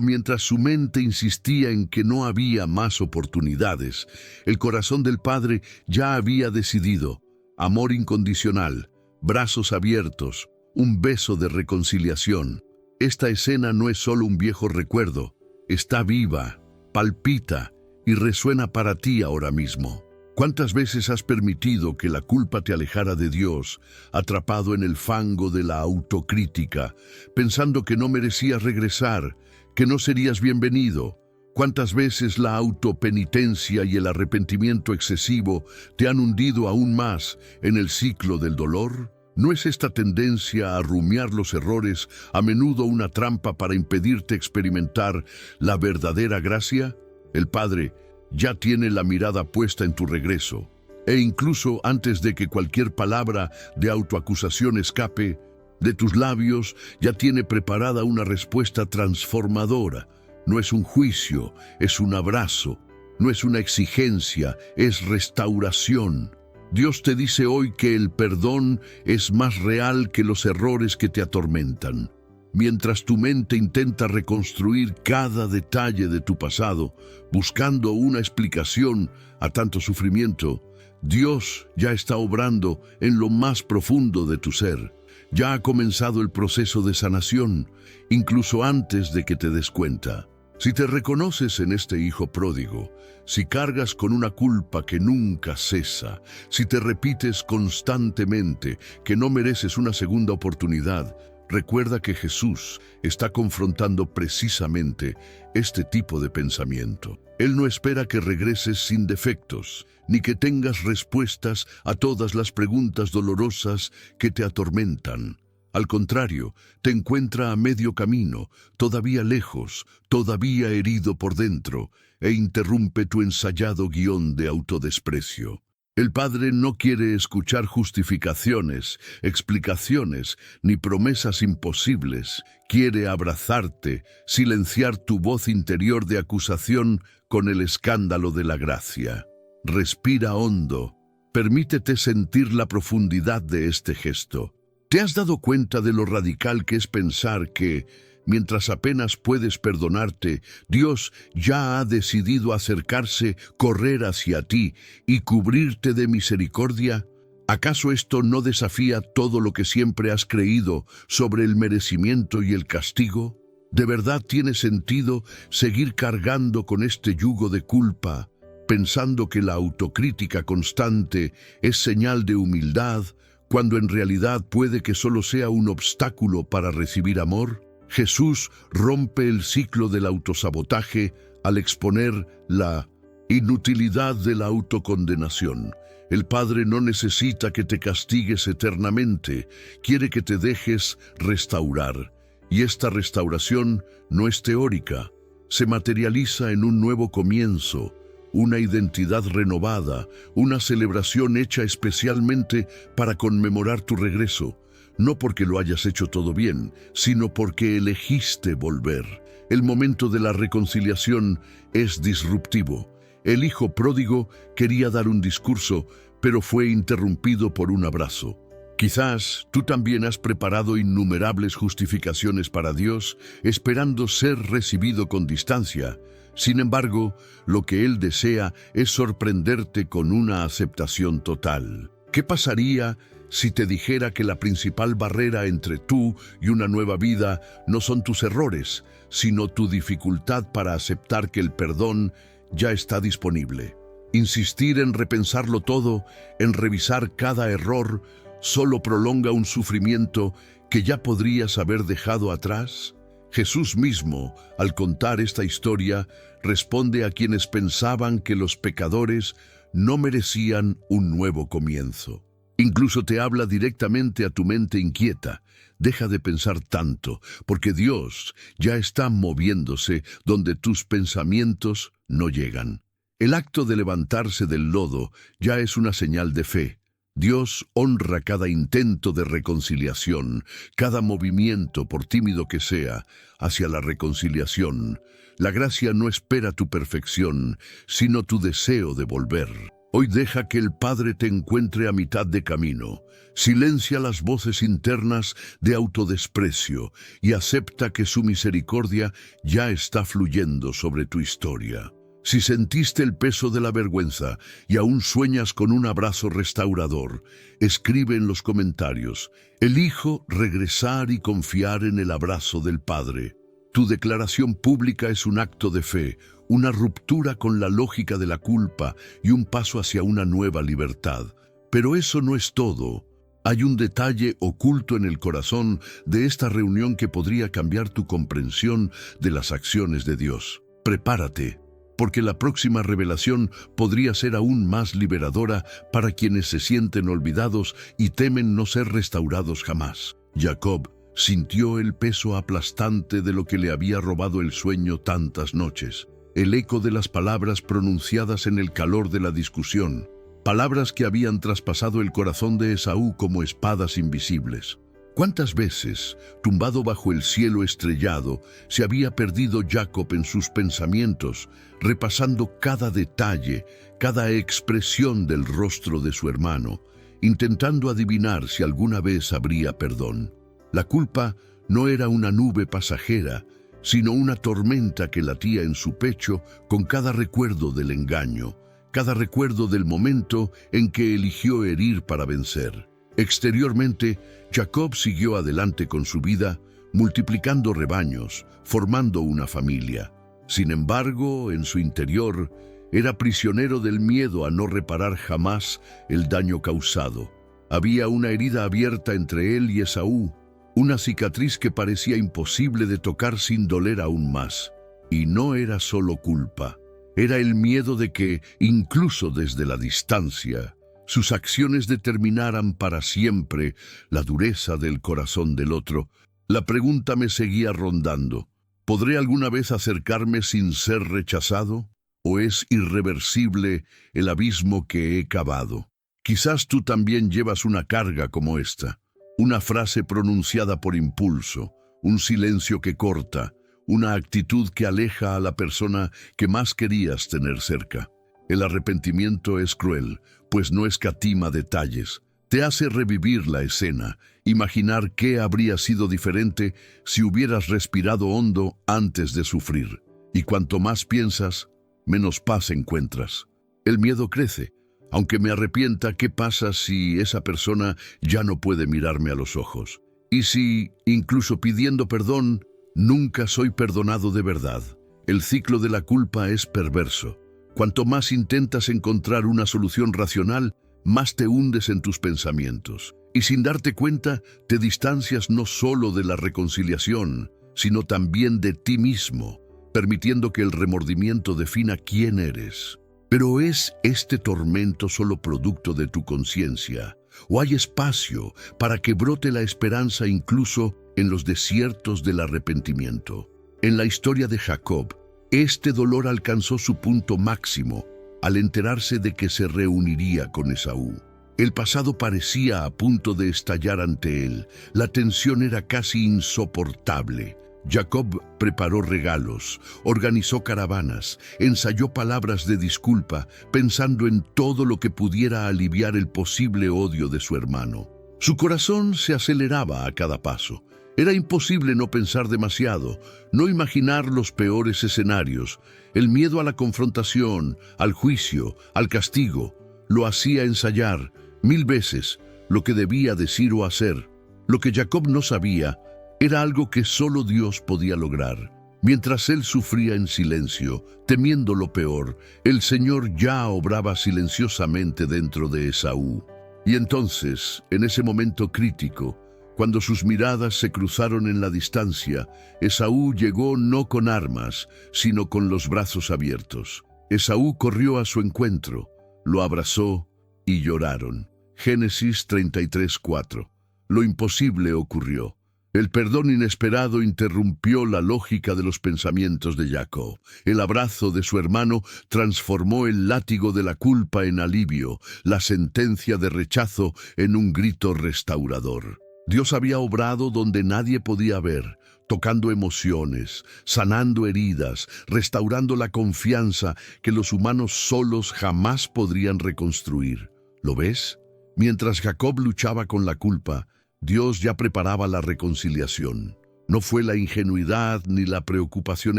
mientras su mente insistía en que no había más oportunidades, el corazón del padre ya había decidido: amor incondicional, brazos abiertos, un beso de reconciliación. Esta escena no es solo un viejo recuerdo, está viva, palpita y resuena para ti ahora mismo. ¿Cuántas veces has permitido que la culpa te alejara de Dios, atrapado en el fango de la autocrítica, pensando que no merecías regresar, que no serías bienvenido? ¿Cuántas veces la autopenitencia y el arrepentimiento excesivo te han hundido aún más en el ciclo del dolor? ¿No es esta tendencia a rumiar los errores a menudo una trampa para impedirte experimentar la verdadera gracia? El Padre ya tiene la mirada puesta en tu regreso, e incluso antes de que cualquier palabra de autoacusación escape de tus labios, ya tiene preparada una respuesta transformadora. No es un juicio, es un abrazo. No es una exigencia, es restauración. Dios te dice hoy que el perdón es más real que los errores que te atormentan. Mientras tu mente intenta reconstruir cada detalle de tu pasado, buscando una explicación a tanto sufrimiento, Dios ya está obrando en lo más profundo de tu ser. Ya ha comenzado el proceso de sanación, incluso antes de que te des cuenta. Si te reconoces en este hijo pródigo, si cargas con una culpa que nunca cesa, si te repites constantemente que no mereces una segunda oportunidad, recuerda que Jesús está confrontando precisamente este tipo de pensamiento. Él no espera que regreses sin defectos, ni que tengas respuestas a todas las preguntas dolorosas que te atormentan. Al contrario, te encuentra a medio camino, todavía lejos, todavía herido por dentro, e interrumpe tu ensayado guión de autodesprecio. El Padre no quiere escuchar justificaciones, explicaciones, ni promesas imposibles. Quiere abrazarte, silenciar tu voz interior de acusación con el escándalo de la gracia. Respira hondo. Permítete sentir la profundidad de este gesto. ¿Te has dado cuenta de lo radical que es pensar que, mientras apenas puedes perdonarte, Dios ya ha decidido acercarse, correr hacia ti y cubrirte de misericordia? ¿Acaso esto no desafía todo lo que siempre has creído sobre el merecimiento y el castigo? ¿De verdad tiene sentido seguir cargando con este yugo de culpa, pensando que la autocrítica constante es señal de humildad, cuando en realidad puede que solo sea un obstáculo para recibir amor? Jesús rompe el ciclo del autosabotaje al exponer la inutilidad de la autocondenación. El Padre no necesita que te castigues eternamente, quiere que te dejes restaurar. Y esta restauración no es teórica, se materializa en un nuevo comienzo, una identidad renovada, una celebración hecha especialmente para conmemorar tu regreso, no porque lo hayas hecho todo bien, sino porque elegiste volver. El momento de la reconciliación es disruptivo. El hijo pródigo quería dar un discurso, pero fue interrumpido por un abrazo. Quizás tú también has preparado innumerables justificaciones para Dios, esperando ser recibido con distancia. Sin embargo, lo que Él desea es sorprenderte con una aceptación total. ¿Qué pasaría si te dijera que la principal barrera entre tú y una nueva vida no son tus errores, sino tu dificultad para aceptar que el perdón ya está disponible? Insistir en repensarlo todo, en revisar cada error, solo prolonga un sufrimiento que ya podrías haber dejado atrás. Jesús mismo, al contar esta historia, responde a quienes pensaban que los pecadores no merecían un nuevo comienzo. Incluso te habla directamente a tu mente inquieta. Deja de pensar tanto, porque Dios ya está moviéndose donde tus pensamientos no llegan. El acto de levantarse del lodo ya es una señal de fe. Dios honra cada intento de reconciliación, cada movimiento, por tímido que sea, hacia la reconciliación. La gracia no espera tu perfección, sino tu deseo de volver. Hoy deja que el Padre te encuentre a mitad de camino. Silencia las voces internas de autodesprecio y acepta que su misericordia ya está fluyendo sobre tu historia. Si sentiste el peso de la vergüenza y aún sueñas con un abrazo restaurador, escribe en los comentarios: elijo regresar y confiar en el abrazo del Padre. Tu declaración pública es un acto de fe, una ruptura con la lógica de la culpa y un paso hacia una nueva libertad. Pero eso no es todo. Hay un detalle oculto en el corazón de esta reunión que podría cambiar tu comprensión de las acciones de Dios. Prepárate, porque la próxima revelación podría ser aún más liberadora para quienes se sienten olvidados y temen no ser restaurados jamás. Jacob sintió el peso aplastante de lo que le había robado el sueño tantas noches, el eco de las palabras pronunciadas en el calor de la discusión, palabras que habían traspasado el corazón de Esaú como espadas invisibles. ¿Cuántas veces, tumbado bajo el cielo estrellado, se había perdido Jacob en sus pensamientos, repasando cada detalle, cada expresión del rostro de su hermano, intentando adivinar si alguna vez habría perdón? La culpa no era una nube pasajera, sino una tormenta que latía en su pecho con cada recuerdo del engaño, cada recuerdo del momento en que eligió herir para vencer. Exteriormente, Jacob siguió adelante con su vida, multiplicando rebaños, formando una familia. Sin embargo, en su interior, era prisionero del miedo a no reparar jamás el daño causado. Había una herida abierta entre él y Esaú, una cicatriz que parecía imposible de tocar sin doler aún más. Y no era solo culpa, era el miedo de que, incluso desde la distancia, sus acciones determinaran para siempre la dureza del corazón del otro. La pregunta me seguía rondando: ¿podré alguna vez acercarme sin ser rechazado? ¿O es irreversible el abismo que he cavado? Quizás tú también llevas una carga como esta. Una frase pronunciada por impulso, un silencio que corta, una actitud que aleja a la persona que más querías tener cerca. El arrepentimiento es cruel, pues no escatima detalles. Te hace revivir la escena, imaginar qué habría sido diferente si hubieras respirado hondo antes de sufrir. Y cuanto más piensas, menos paz encuentras. El miedo crece. Aunque me arrepienta, ¿qué pasa si esa persona ya no puede mirarme a los ojos? Y si, incluso pidiendo perdón, nunca soy perdonado de verdad. El ciclo de la culpa es perverso. Cuanto más intentas encontrar una solución racional, más te hundes en tus pensamientos. Y sin darte cuenta, te distancias no solo de la reconciliación, sino también de ti mismo, permitiendo que el remordimiento defina quién eres. Pero ¿es este tormento solo producto de tu conciencia? ¿O hay espacio para que brote la esperanza incluso en los desiertos del arrepentimiento? En la historia de Jacob, este dolor alcanzó su punto máximo al enterarse de que se reuniría con Esaú. El pasado parecía a punto de estallar ante él. La tensión era casi insoportable. Jacob preparó regalos, organizó caravanas, ensayó palabras de disculpa, pensando en todo lo que pudiera aliviar el posible odio de su hermano. Su corazón se aceleraba a cada paso. Era imposible no pensar demasiado, no imaginar los peores escenarios. El miedo a la confrontación, al juicio, al castigo, lo hacía ensayar 1000 veces lo que debía decir o hacer. Lo que Jacob no sabía era algo que solo Dios podía lograr. Mientras él sufría en silencio, temiendo lo peor, el Señor ya obraba silenciosamente dentro de Esaú. Y entonces, en ese momento crítico, cuando sus miradas se cruzaron en la distancia, Esaú llegó no con armas, sino con los brazos abiertos. Esaú corrió a su encuentro, lo abrazó y lloraron. Génesis 33:4. Lo imposible ocurrió. El perdón inesperado interrumpió la lógica de los pensamientos de Jacob. El abrazo de su hermano transformó el látigo de la culpa en alivio, la sentencia de rechazo en un grito restaurador. Dios había obrado donde nadie podía ver, tocando emociones, sanando heridas, restaurando la confianza que los humanos solos jamás podrían reconstruir. ¿Lo ves? Mientras Jacob luchaba con la culpa, Dios ya preparaba la reconciliación. No fue la ingenuidad ni la preocupación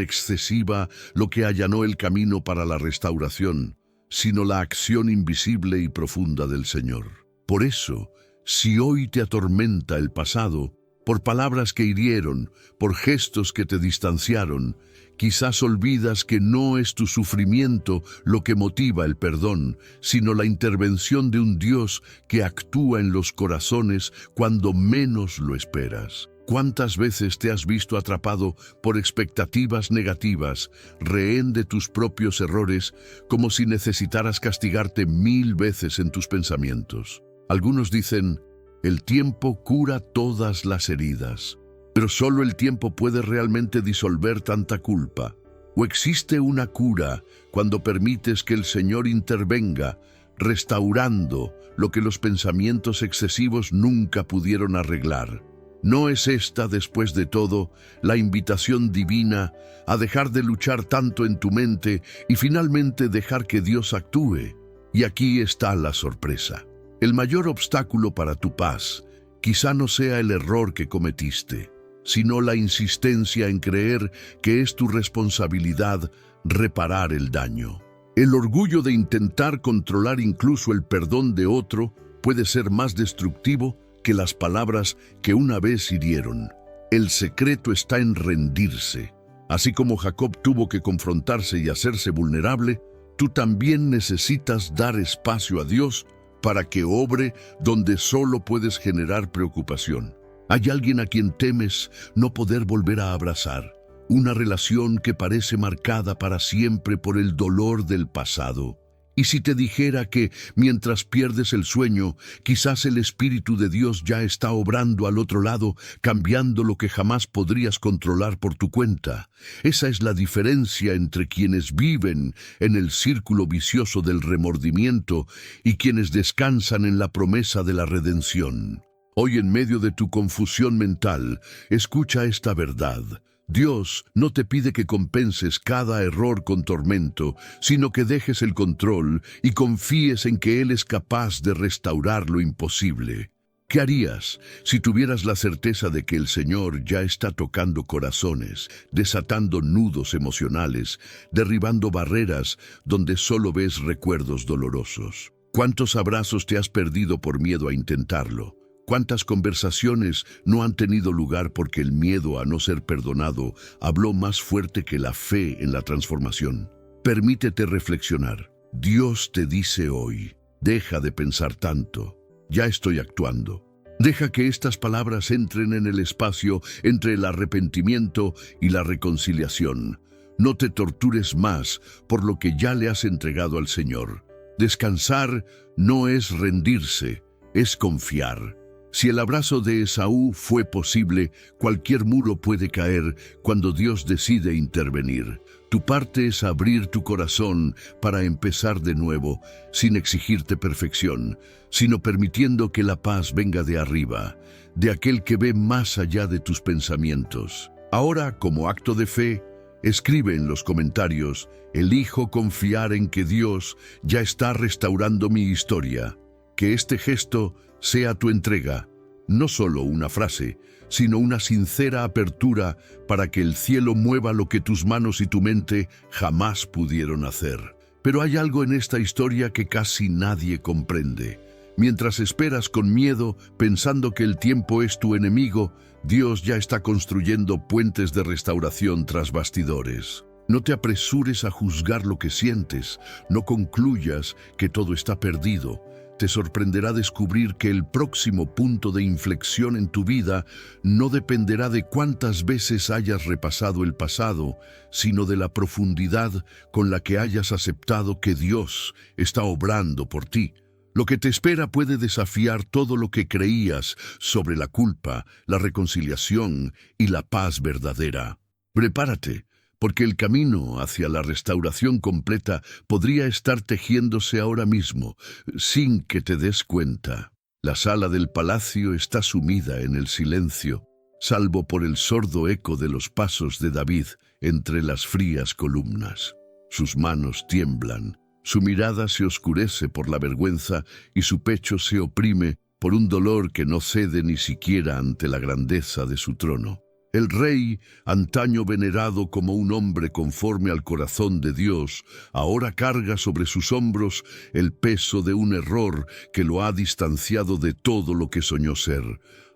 excesiva lo que allanó el camino para la restauración, sino la acción invisible y profunda del Señor. Por eso, si hoy te atormenta el pasado, por palabras que hirieron, por gestos que te distanciaron, quizás olvidas que no es tu sufrimiento lo que motiva el perdón, sino la intervención de un Dios que actúa en los corazones cuando menos lo esperas. ¿Cuántas veces te has visto atrapado por expectativas negativas, rehén de tus propios errores, como si necesitaras castigarte 1000 veces en tus pensamientos? Algunos dicen, el tiempo cura todas las heridas. Pero solo el tiempo puede realmente disolver tanta culpa. ¿O existe una cura cuando permites que el Señor intervenga, restaurando lo que los pensamientos excesivos nunca pudieron arreglar? ¿No es esta, después de todo, la invitación divina a dejar de luchar tanto en tu mente y finalmente dejar que Dios actúe? Y aquí está la sorpresa. El mayor obstáculo para tu paz quizá no sea el error que cometiste, sino la insistencia en creer que es tu responsabilidad reparar el daño. El orgullo de intentar controlar incluso el perdón de otro puede ser más destructivo que las palabras que una vez hirieron. El secreto está en rendirse. Así como Jacob tuvo que confrontarse y hacerse vulnerable, tú también necesitas dar espacio a Dios para que obre donde solo puedes generar preocupación. Hay alguien a quien temes no poder volver a abrazar, una relación que parece marcada para siempre por el dolor del pasado. Y si te dijera que, mientras pierdes el sueño, quizás el Espíritu de Dios ya está obrando al otro lado, cambiando lo que jamás podrías controlar por tu cuenta. Esa es la diferencia entre quienes viven en el círculo vicioso del remordimiento y quienes descansan en la promesa de la redención. Hoy, en medio de tu confusión mental, escucha esta verdad. Dios no te pide que compenses cada error con tormento, sino que dejes el control y confíes en que Él es capaz de restaurar lo imposible. ¿Qué harías si tuvieras la certeza de que el Señor ya está tocando corazones, desatando nudos emocionales, derribando barreras donde solo ves recuerdos dolorosos? ¿Cuántos abrazos te has perdido por miedo a intentarlo? ¿Cuántas conversaciones no han tenido lugar porque el miedo a no ser perdonado habló más fuerte que la fe en la transformación? Permítete reflexionar. Dios te dice hoy, deja de pensar tanto, ya estoy actuando. Deja que estas palabras entren en el espacio entre el arrepentimiento y la reconciliación. No te tortures más por lo que ya le has entregado al Señor. Descansar no es rendirse, es confiar. Si el abrazo de Esaú fue posible, cualquier muro puede caer cuando Dios decide intervenir. Tu parte es abrir tu corazón para empezar de nuevo, sin exigirte perfección, sino permitiendo que la paz venga de arriba, de aquel que ve más allá de tus pensamientos. Ahora, como acto de fe, escribe en los comentarios: elijo confiar en que Dios ya está restaurando mi historia. Que este gesto sea tu entrega, no solo una frase, sino una sincera apertura para que el cielo mueva lo que tus manos y tu mente jamás pudieron hacer. Pero hay algo en esta historia que casi nadie comprende. Mientras esperas con miedo, pensando que el tiempo es tu enemigo, Dios ya está construyendo puentes de restauración tras bastidores. No te apresures a juzgar lo que sientes, no concluyas que todo está perdido. Te sorprenderá descubrir que el próximo punto de inflexión en tu vida no dependerá de cuántas veces hayas repasado el pasado, sino de la profundidad con la que hayas aceptado que Dios está obrando por ti. Lo que te espera puede desafiar todo lo que creías sobre la culpa, la reconciliación y la paz verdadera. Prepárate, porque el camino hacia la restauración completa podría estar tejiéndose ahora mismo, sin que te des cuenta. La sala del palacio está sumida en el silencio, salvo por el sordo eco de los pasos de David entre las frías columnas. Sus manos tiemblan, su mirada se oscurece por la vergüenza y su pecho se oprime por un dolor que no cede ni siquiera ante la grandeza de su trono. El rey, antaño venerado como un hombre conforme al corazón de Dios, ahora carga sobre sus hombros el peso de un error que lo ha distanciado de todo lo que soñó ser: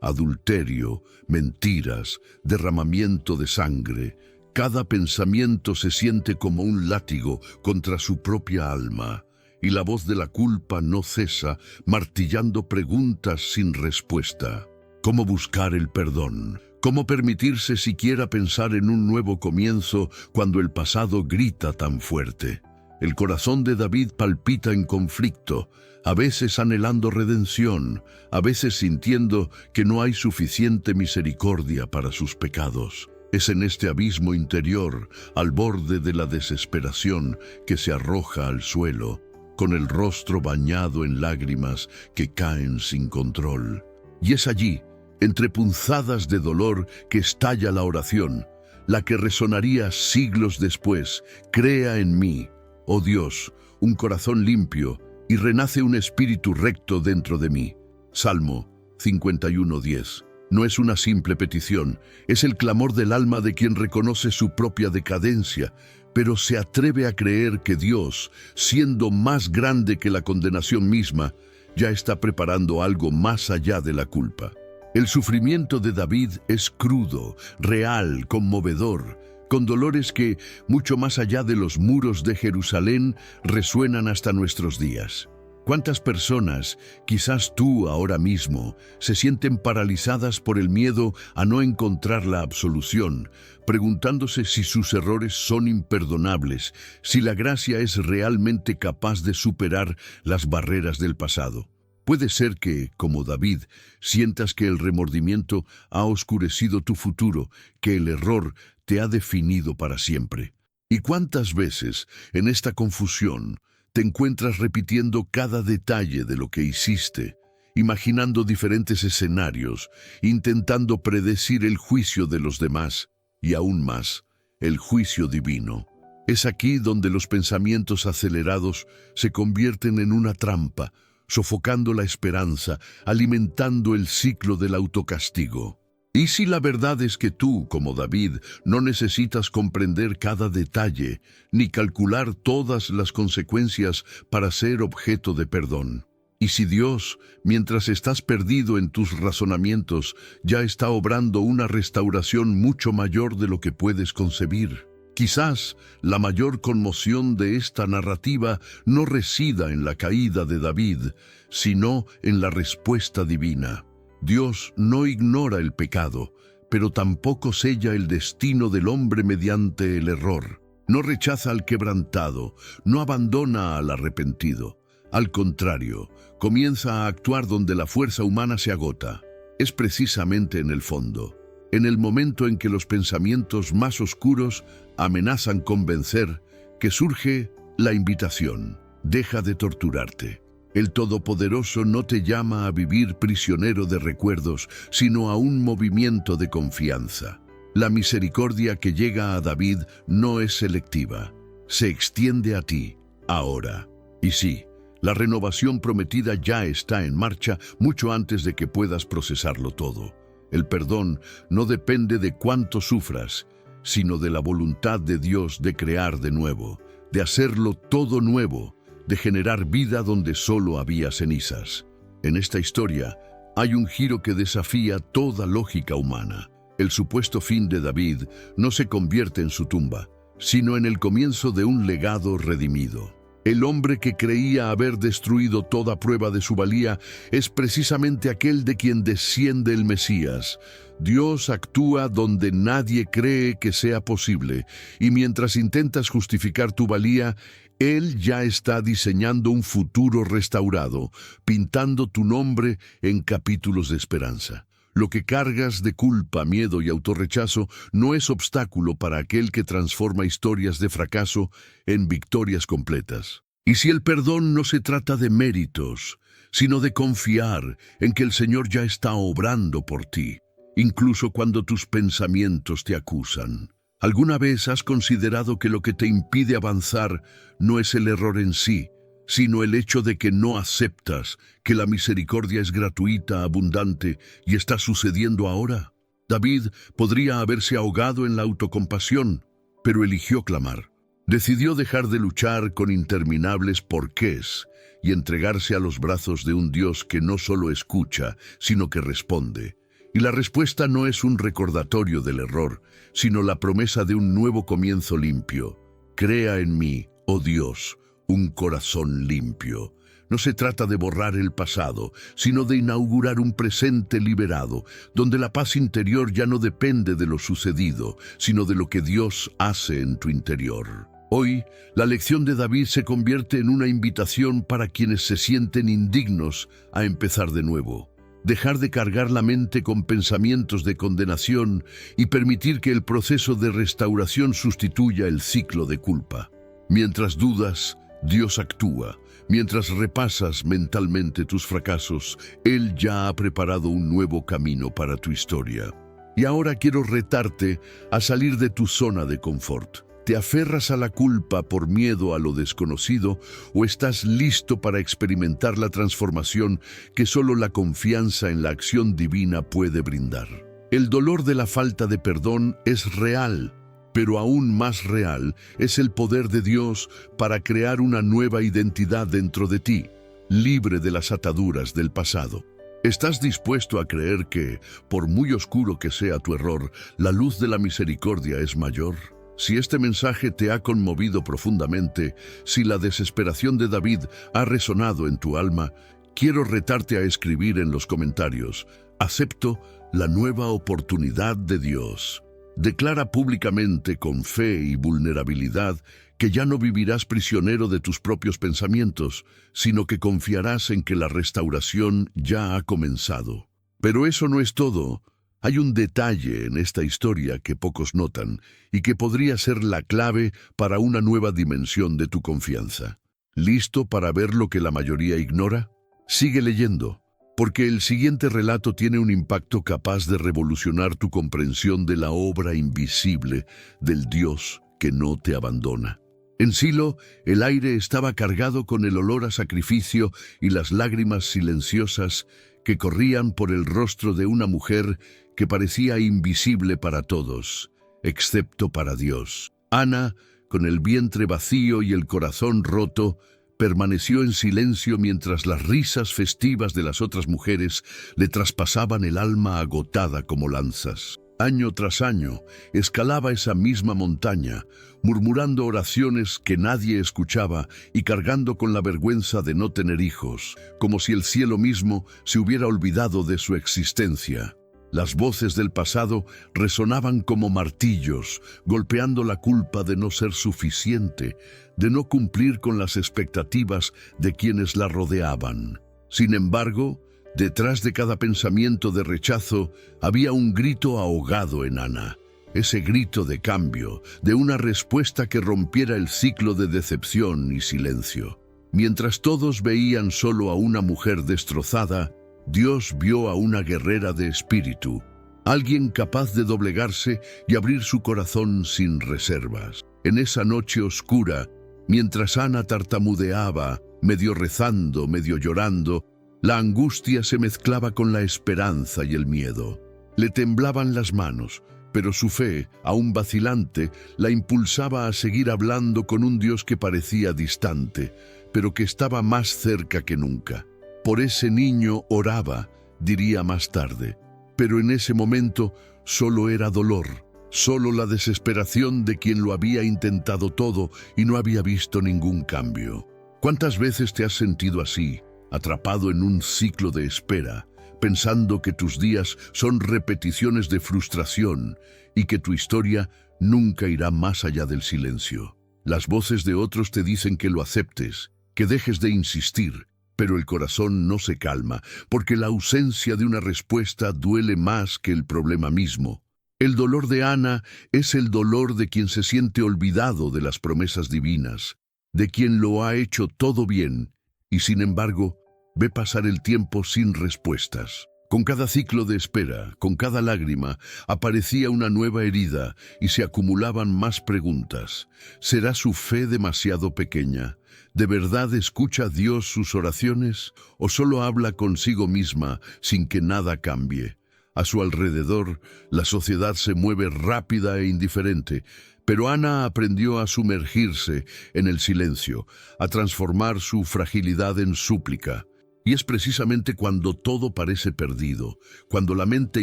adulterio, mentiras, derramamiento de sangre. Cada pensamiento se siente como un látigo contra su propia alma, y la voz de la culpa no cesa, martillando preguntas sin respuesta. ¿Cómo buscar el perdón? ¿Cómo permitirse siquiera pensar en un nuevo comienzo cuando el pasado grita tan fuerte? El corazón de David palpita en conflicto, a veces anhelando redención, a veces sintiendo que no hay suficiente misericordia para sus pecados. Es en este abismo interior, al borde de la desesperación, que se arroja al suelo, con el rostro bañado en lágrimas que caen sin control. Y es allí, entre punzadas de dolor, que estalla la oración, la que resonaría siglos después: crea en mí, oh Dios, un corazón limpio, y renace un espíritu recto dentro de mí. Salmo 51:10. No es una simple petición, es el clamor del alma de quien reconoce su propia decadencia, pero se atreve a creer que Dios, siendo más grande que la condenación misma, ya está preparando algo más allá de la culpa. El sufrimiento de David es crudo, real, conmovedor, con dolores que, mucho más allá de los muros de Jerusalén, resuenan hasta nuestros días. ¿Cuántas personas, quizás tú ahora mismo, se sienten paralizadas por el miedo a no encontrar la absolución, preguntándose si sus errores son imperdonables, si la gracia es realmente capaz de superar las barreras del pasado? Puede ser que, como David, sientas que el remordimiento ha oscurecido tu futuro, que el error te ha definido para siempre. ¿Y cuántas veces, en esta confusión, te encuentras repitiendo cada detalle de lo que hiciste, imaginando diferentes escenarios, intentando predecir el juicio de los demás y aún más, el juicio divino? Es aquí donde los pensamientos acelerados se convierten en una trampa, sofocando la esperanza, alimentando el ciclo del autocastigo. ¿Y si la verdad es que tú, como David, no necesitas comprender cada detalle, ni calcular todas las consecuencias para ser objeto de perdón? ¿Y si Dios, mientras estás perdido en tus razonamientos, ya está obrando una restauración mucho mayor de lo que puedes concebir? Quizás la mayor conmoción de esta narrativa no resida en la caída de David, sino en la respuesta divina. Dios no ignora el pecado, pero tampoco sella el destino del hombre mediante el error. No rechaza al quebrantado, no abandona al arrepentido. Al contrario, comienza a actuar donde la fuerza humana se agota. Es precisamente en el fondo, en el momento en que los pensamientos más oscuros amenazan con vencer, que surge la invitación: deja de torturarte. El Todopoderoso no te llama a vivir prisionero de recuerdos, sino a un movimiento de confianza. La misericordia que llega a David no es selectiva, se extiende a ti, ahora. Y sí, la renovación prometida ya está en marcha mucho antes de que puedas procesarlo todo. El perdón no depende de cuánto sufras, sino de la voluntad de Dios de crear de nuevo, de hacerlo todo nuevo, de generar vida donde solo había cenizas. En esta historia hay un giro que desafía toda lógica humana. El supuesto fin de David no se convierte en su tumba, sino en el comienzo de un legado redimido. El hombre que creía haber destruido toda prueba de su valía es precisamente aquel de quien desciende el Mesías. Dios actúa donde nadie cree que sea posible, y mientras intentas justificar tu valía, Él ya está diseñando un futuro restaurado, pintando tu nombre en capítulos de esperanza. Lo que cargas de culpa, miedo y autorrechazo no es obstáculo para aquel que transforma historias de fracaso en victorias completas. Y si el perdón no se trata de méritos, sino de confiar en que el Señor ya está obrando por ti, incluso cuando tus pensamientos te acusan. ¿Alguna vez has considerado que lo que te impide avanzar no es el error en sí, sino el hecho de que no aceptas que la misericordia es gratuita, abundante y está sucediendo ahora? David podría haberse ahogado en la autocompasión, pero eligió clamar. Decidió dejar de luchar con interminables porqués y entregarse a los brazos de un Dios que no solo escucha, sino que responde. Y la respuesta no es un recordatorio del error, sino la promesa de un nuevo comienzo limpio. Crea en mí, oh Dios, un corazón limpio. No se trata de borrar el pasado, sino de inaugurar un presente liberado, donde la paz interior ya no depende de lo sucedido, sino de lo que Dios hace en tu interior. Hoy, la lección de David se convierte en una invitación para quienes se sienten indignos a empezar de nuevo. Dejar de cargar la mente con pensamientos de condenación y permitir que el proceso de restauración sustituya el ciclo de culpa. Mientras dudas, Dios actúa. Mientras repasas mentalmente tus fracasos, Él ya ha preparado un nuevo camino para tu historia. Y ahora quiero retarte a salir de tu zona de confort. ¿Te aferras a la culpa por miedo a lo desconocido o estás listo para experimentar la transformación que solo la confianza en la acción divina puede brindar? El dolor de la falta de perdón es real, pero aún más real es el poder de Dios para crear una nueva identidad dentro de ti, libre de las ataduras del pasado. ¿Estás dispuesto a creer que, por muy oscuro que sea tu error, la luz de la misericordia es mayor? Si este mensaje te ha conmovido profundamente, si la desesperación de David ha resonado en tu alma, quiero retarte a escribir en los comentarios: acepto la nueva oportunidad de Dios. Declara públicamente, con fe y vulnerabilidad, que ya no vivirás prisionero de tus propios pensamientos, sino que confiarás en que la restauración ya ha comenzado. Pero eso no es todo. Hay un detalle en esta historia que pocos notan y que podría ser la clave para una nueva dimensión de tu confianza. ¿Listo para ver lo que la mayoría ignora? Sigue leyendo, porque el siguiente relato tiene un impacto capaz de revolucionar tu comprensión de la obra invisible del Dios que no te abandona. En Silo, el aire estaba cargado con el olor a sacrificio y las lágrimas silenciosas que corrían por el rostro de una mujer que parecía invisible para todos, excepto para Dios. Ana, con el vientre vacío y el corazón roto, permaneció en silencio mientras las risas festivas de las otras mujeres le traspasaban el alma agotada como lanzas. Año tras año, escalaba esa misma montaña, murmurando oraciones que nadie escuchaba y cargando con la vergüenza de no tener hijos, como si el cielo mismo se hubiera olvidado de su existencia. Las voces del pasado resonaban como martillos, golpeando la culpa de no ser suficiente, de no cumplir con las expectativas de quienes la rodeaban. Sin embargo, detrás de cada pensamiento de rechazo había un grito ahogado en Ana, ese grito de cambio, de una respuesta que rompiera el ciclo de decepción y silencio. Mientras todos veían solo a una mujer destrozada, Dios vio a una guerrera de espíritu, alguien capaz de doblegarse y abrir su corazón sin reservas. En esa noche oscura, mientras Ana tartamudeaba, medio rezando, medio llorando, la angustia se mezclaba con la esperanza y el miedo. Le temblaban las manos, pero su fe, aún vacilante, la impulsaba a seguir hablando con un Dios que parecía distante, pero que estaba más cerca que nunca. Por ese niño oraba, diría más tarde, pero en ese momento solo era dolor, solo la desesperación de quien lo había intentado todo y no había visto ningún cambio. ¿Cuántas veces te has sentido así, atrapado en un ciclo de espera, pensando que tus días son repeticiones de frustración y que tu historia nunca irá más allá del silencio? Las voces de otros te dicen que lo aceptes, que dejes de insistir, pero el corazón no se calma, porque la ausencia de una respuesta duele más que el problema mismo. El dolor de Ana es el dolor de quien se siente olvidado de las promesas divinas, de quien lo ha hecho todo bien, y sin embargo, ve pasar el tiempo sin respuestas. Con cada ciclo de espera, con cada lágrima, aparecía una nueva herida y se acumulaban más preguntas. ¿Será su fe demasiado pequeña? ¿De verdad escucha Dios sus oraciones o solo habla consigo misma sin que nada cambie? A su alrededor, la sociedad se mueve rápida e indiferente, pero Ana aprendió a sumergirse en el silencio, a transformar su fragilidad en súplica. Y es precisamente cuando todo parece perdido, cuando la mente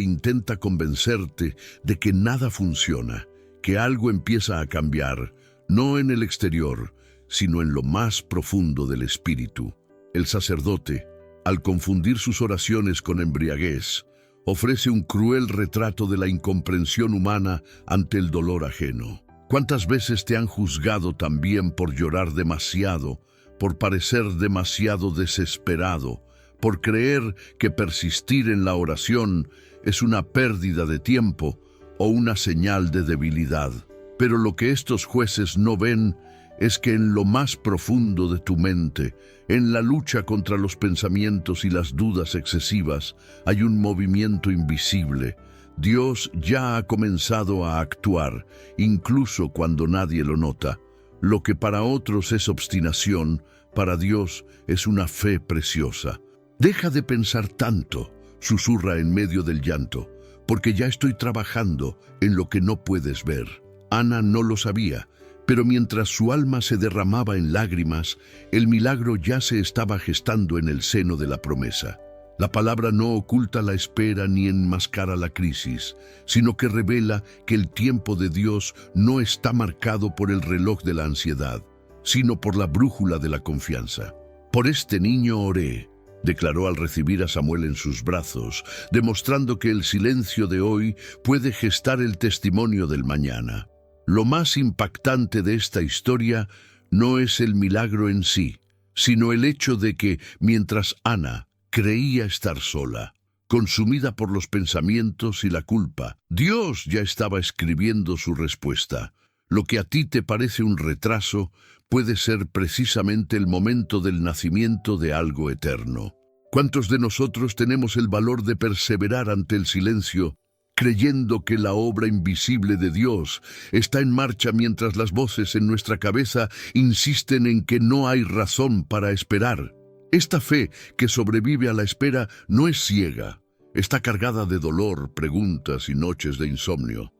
intenta convencerte de que nada funciona, que algo empieza a cambiar, no en el exterior, sino en lo más profundo del espíritu. El sacerdote, al confundir sus oraciones con embriaguez, ofrece un cruel retrato de la incomprensión humana ante el dolor ajeno. ¿Cuántas veces te han juzgado también por llorar demasiado, por parecer demasiado desesperado, por creer que persistir en la oración es una pérdida de tiempo o una señal de debilidad? Pero lo que estos jueces no ven es que en lo más profundo de tu mente, en la lucha contra los pensamientos y las dudas excesivas, hay un movimiento invisible. Dios ya ha comenzado a actuar, incluso cuando nadie lo nota. Lo que para otros es obstinación, para Dios es una fe preciosa. Deja de pensar tanto, susurra en medio del llanto, porque ya estoy trabajando en lo que no puedes ver. Ana no lo sabía, pero mientras su alma se derramaba en lágrimas, el milagro ya se estaba gestando en el seno de la promesa. La palabra no oculta la espera ni enmascara la crisis, sino que revela que el tiempo de Dios no está marcado por el reloj de la ansiedad, sino por la brújula de la confianza. Por este niño oré, declaró al recibir a Samuel en sus brazos, demostrando que el silencio de hoy puede gestar el testimonio del mañana. Lo más impactante de esta historia no es el milagro en sí, sino el hecho de que, mientras Ana creía estar sola, consumida por los pensamientos y la culpa, Dios ya estaba escribiendo su respuesta. Lo que a ti te parece un retraso puede ser precisamente el momento del nacimiento de algo eterno. ¿Cuántos de nosotros tenemos el valor de perseverar ante el silencio, creyendo que la obra invisible de Dios está en marcha mientras las voces en nuestra cabeza insisten en que no hay razón para esperar? Esta fe que sobrevive a la espera no es ciega, está cargada de dolor, preguntas y noches de insomnio.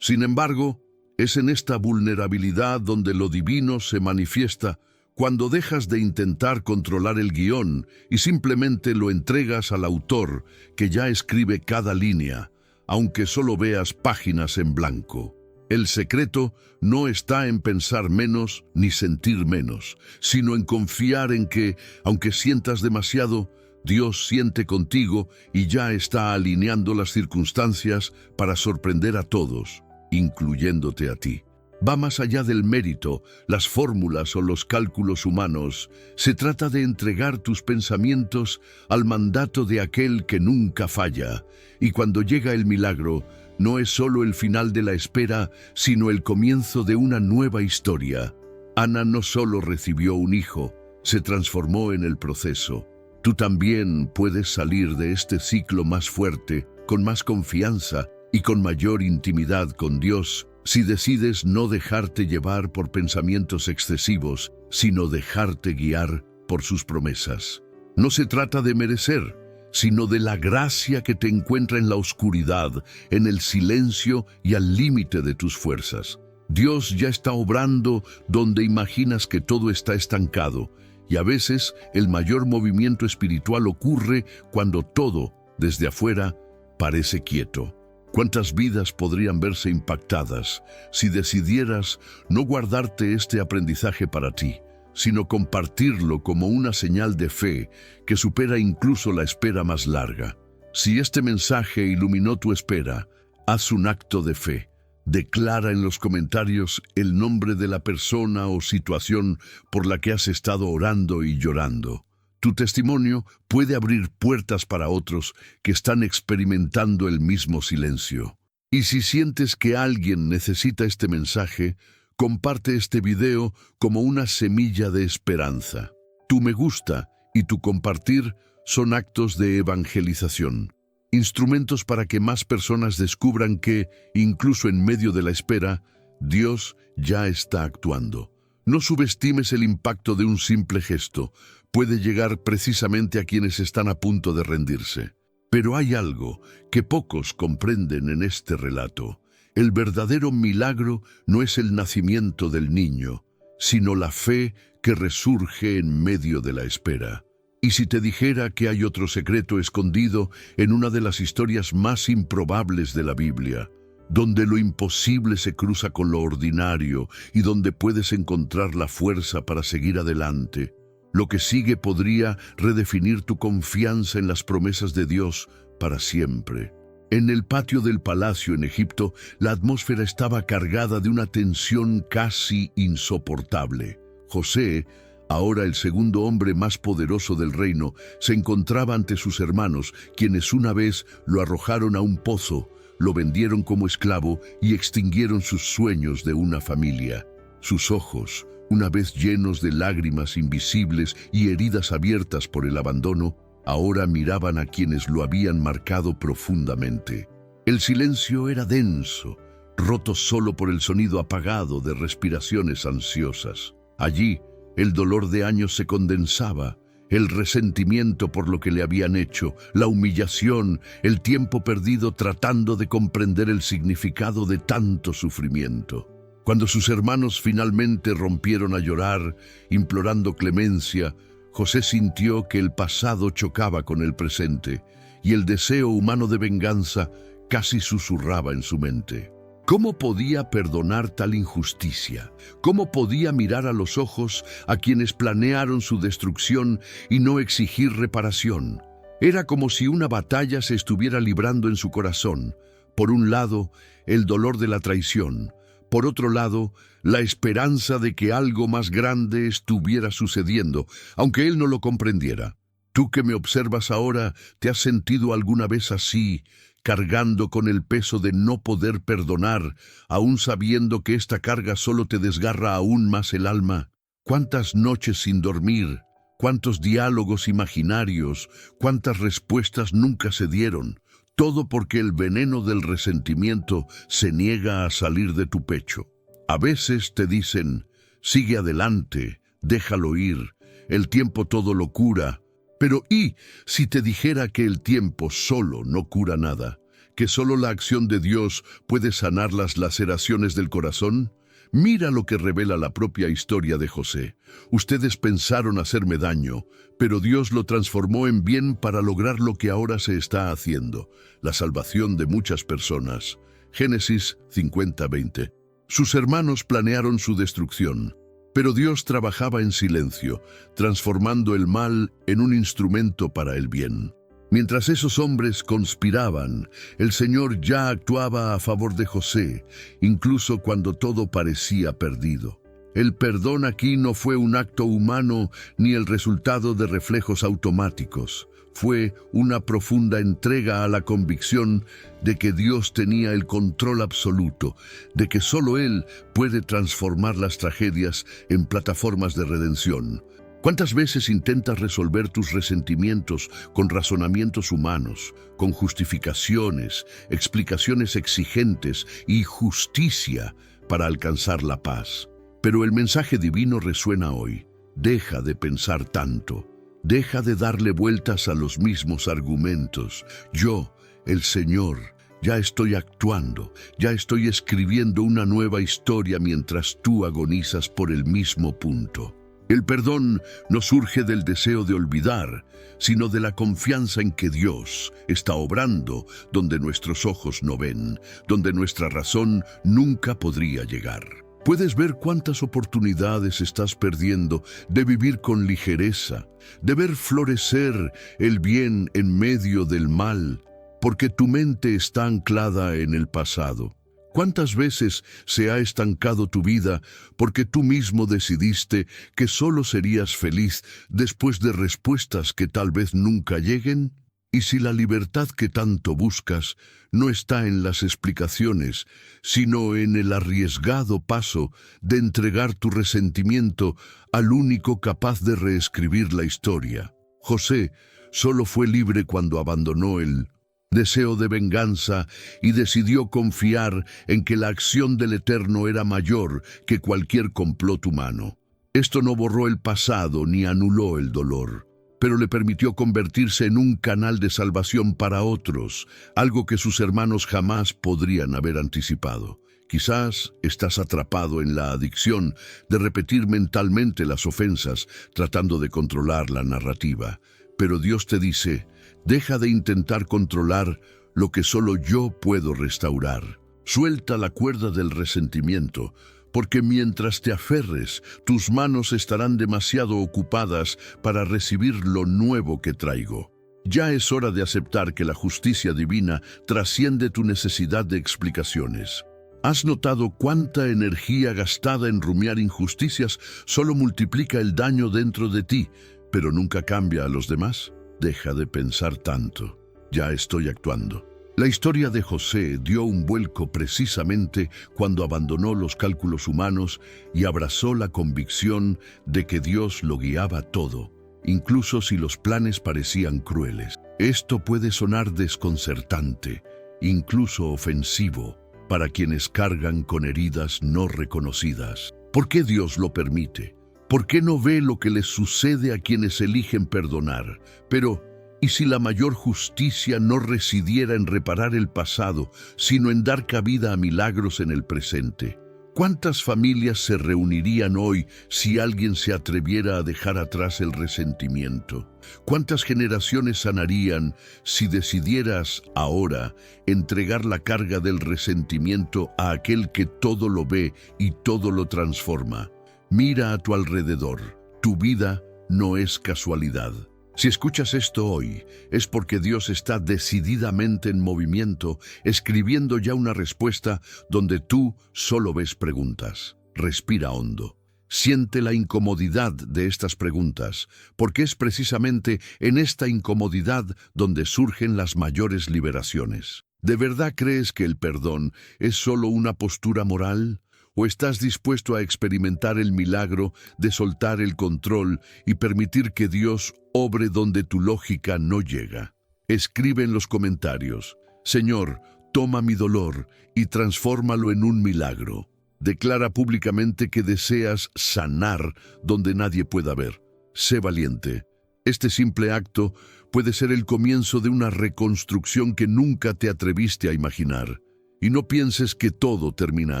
Sin embargo, es en esta vulnerabilidad donde lo divino se manifiesta, cuando dejas de intentar controlar el guión y simplemente lo entregas al autor que ya escribe cada línea, aunque solo veas páginas en blanco. El secreto no está en pensar menos ni sentir menos, sino en confiar en que, aunque sientas demasiado, Dios siente contigo y ya está alineando las circunstancias para sorprender a todos, incluyéndote a ti. Va más allá del mérito, las fórmulas o los cálculos humanos. Se trata de entregar tus pensamientos al mandato de aquel que nunca falla. Y cuando llega el milagro, no es solo el final de la espera, sino el comienzo de una nueva historia. Ana no solo recibió un hijo, se transformó en el proceso. Tú también puedes salir de este ciclo más fuerte, con más confianza y con mayor intimidad con Dios, si decides no dejarte llevar por pensamientos excesivos, sino dejarte guiar por sus promesas. No se trata de merecer, sino de la gracia que te encuentra en la oscuridad, en el silencio y al límite de tus fuerzas. Dios ya está obrando donde imaginas que todo está estancado, y a veces el mayor movimiento espiritual ocurre cuando todo, desde afuera, parece quieto. ¿Cuántas vidas podrían verse impactadas si decidieras no guardarte este aprendizaje para ti, sino compartirlo como una señal de fe que supera incluso la espera más larga? Si este mensaje iluminó tu espera, haz un acto de fe. Declara en los comentarios el nombre de la persona o situación por la que has estado orando y llorando. Tu testimonio puede abrir puertas para otros que están experimentando el mismo silencio. Y si sientes que alguien necesita este mensaje, comparte este video como una semilla de esperanza. Tu me gusta y tu compartir son actos de evangelización, instrumentos para que más personas descubran que, incluso en medio de la espera, Dios ya está actuando. No subestimes el impacto de un simple gesto. Puede llegar precisamente a quienes están a punto de rendirse. Pero hay algo que pocos comprenden en este relato. El verdadero milagro no es el nacimiento del niño, sino la fe que resurge en medio de la espera. Y si te dijera que hay otro secreto escondido en una de las historias más improbables de la Biblia, donde lo imposible se cruza con lo ordinario y donde puedes encontrar la fuerza para seguir adelante, lo que sigue podría redefinir tu confianza en las promesas de Dios para siempre. En el patio del palacio en Egipto, la atmósfera estaba cargada de una tensión casi insoportable. José, ahora el segundo hombre más poderoso del reino, se encontraba ante sus hermanos, quienes una vez lo arrojaron a un pozo, lo vendieron como esclavo y extinguieron sus sueños de una familia. Sus ojos, una vez llenos de lágrimas invisibles y heridas abiertas por el abandono, ahora miraban a quienes lo habían marcado profundamente. El silencio era denso, roto solo por el sonido apagado de respiraciones ansiosas. Allí, el dolor de años se condensaba, el resentimiento por lo que le habían hecho, la humillación, el tiempo perdido tratando de comprender el significado de tanto sufrimiento. Cuando sus hermanos finalmente rompieron a llorar, implorando clemencia, José sintió que el pasado chocaba con el presente y el deseo humano de venganza casi susurraba en su mente. ¿Cómo podía perdonar tal injusticia? ¿Cómo podía mirar a los ojos a quienes planearon su destrucción y no exigir reparación? Era como si una batalla se estuviera librando en su corazón. Por un lado, el dolor de la traición. Por otro lado, la esperanza de que algo más grande estuviera sucediendo, aunque él no lo comprendiera. Tú que me observas ahora, ¿te has sentido alguna vez así, cargando con el peso de no poder perdonar, aún sabiendo que esta carga solo te desgarra aún más el alma? ¿Cuántas noches sin dormir? ¿Cuántos diálogos imaginarios? ¿Cuántas respuestas nunca se dieron? Todo porque el veneno del resentimiento se niega a salir de tu pecho. A veces te dicen, sigue adelante, déjalo ir, el tiempo todo lo cura. Pero ¿y si te dijera que el tiempo solo no cura nada? ¿Que solo la acción de Dios puede sanar las laceraciones del corazón? Mira lo que revela la propia historia de José. Ustedes pensaron hacerme daño, pero Dios lo transformó en bien para lograr lo que ahora se está haciendo, la salvación de muchas personas. Génesis 50:20. Sus hermanos planearon su destrucción, pero Dios trabajaba en silencio, transformando el mal en un instrumento para el bien. Mientras esos hombres conspiraban, el Señor ya actuaba a favor de José, incluso cuando todo parecía perdido. El perdón aquí no fue un acto humano ni el resultado de reflejos automáticos. Fue una profunda entrega a la convicción de que Dios tenía el control absoluto, de que solo Él puede transformar las tragedias en plataformas de redención. ¿Cuántas veces intentas resolver tus resentimientos con razonamientos humanos, con justificaciones, explicaciones exigentes y justicia para alcanzar la paz? Pero el mensaje divino resuena hoy. Deja de pensar tanto. Deja de darle vueltas a los mismos argumentos. Yo, el Señor, ya estoy actuando, ya estoy escribiendo una nueva historia mientras tú agonizas por el mismo punto. El perdón no surge del deseo de olvidar, sino de la confianza en que Dios está obrando donde nuestros ojos no ven, donde nuestra razón nunca podría llegar. Puedes ver cuántas oportunidades estás perdiendo de vivir con ligereza, de ver florecer el bien en medio del mal, porque tu mente está anclada en el pasado. ¿Cuántas veces se ha estancado tu vida porque tú mismo decidiste que solo serías feliz después de respuestas que tal vez nunca lleguen? Y si la libertad que tanto buscas no está en las explicaciones, sino en el arriesgado paso de entregar tu resentimiento al único capaz de reescribir la historia. José solo fue libre cuando abandonó el deseo de venganza y decidió confiar en que la acción del Eterno era mayor que cualquier complot humano. Esto no borró el pasado ni anuló el dolor, pero le permitió convertirse en un canal de salvación para otros, algo que sus hermanos jamás podrían haber anticipado. Quizás estás atrapado en la adicción de repetir mentalmente las ofensas, tratando de controlar la narrativa. Pero Dios te dice: deja de intentar controlar lo que solo yo puedo restaurar. Suelta la cuerda del resentimiento, porque mientras te aferres, tus manos estarán demasiado ocupadas para recibir lo nuevo que traigo. Ya es hora de aceptar que la justicia divina trasciende tu necesidad de explicaciones. ¿Has notado cuánta energía gastada en rumiar injusticias solo multiplica el daño dentro de ti, pero nunca cambia a los demás? Deja de pensar tanto. Ya estoy actuando. La historia de José dio un vuelco precisamente cuando abandonó los cálculos humanos y abrazó la convicción de que Dios lo guiaba todo, incluso si los planes parecían crueles. Esto puede sonar desconcertante, incluso ofensivo, para quienes cargan con heridas no reconocidas. ¿Por qué Dios lo permite? ¿Por qué no ve lo que les sucede a quienes eligen perdonar? Pero, ¿y si la mayor justicia no residiera en reparar el pasado, sino en dar cabida a milagros en el presente? ¿Cuántas familias se reunirían hoy si alguien se atreviera a dejar atrás el resentimiento? ¿Cuántas generaciones sanarían si decidieras ahora entregar la carga del resentimiento a aquel que todo lo ve y todo lo transforma? Mira a tu alrededor. Tu vida no es casualidad. Si escuchas esto hoy, es porque Dios está decididamente en movimiento, escribiendo ya una respuesta donde tú solo ves preguntas. Respira hondo. Siente la incomodidad de estas preguntas, porque es precisamente en esta incomodidad donde surgen las mayores liberaciones. ¿De verdad crees que el perdón es solo una postura moral? ¿O estás dispuesto a experimentar el milagro de soltar el control y permitir que Dios obre donde tu lógica no llega? Escribe en los comentarios: Señor, toma mi dolor y transfórmalo en un milagro. Declara públicamente que deseas sanar donde nadie pueda ver. Sé valiente. Este simple acto puede ser el comienzo de una reconstrucción que nunca te atreviste a imaginar. Y no pienses que todo termina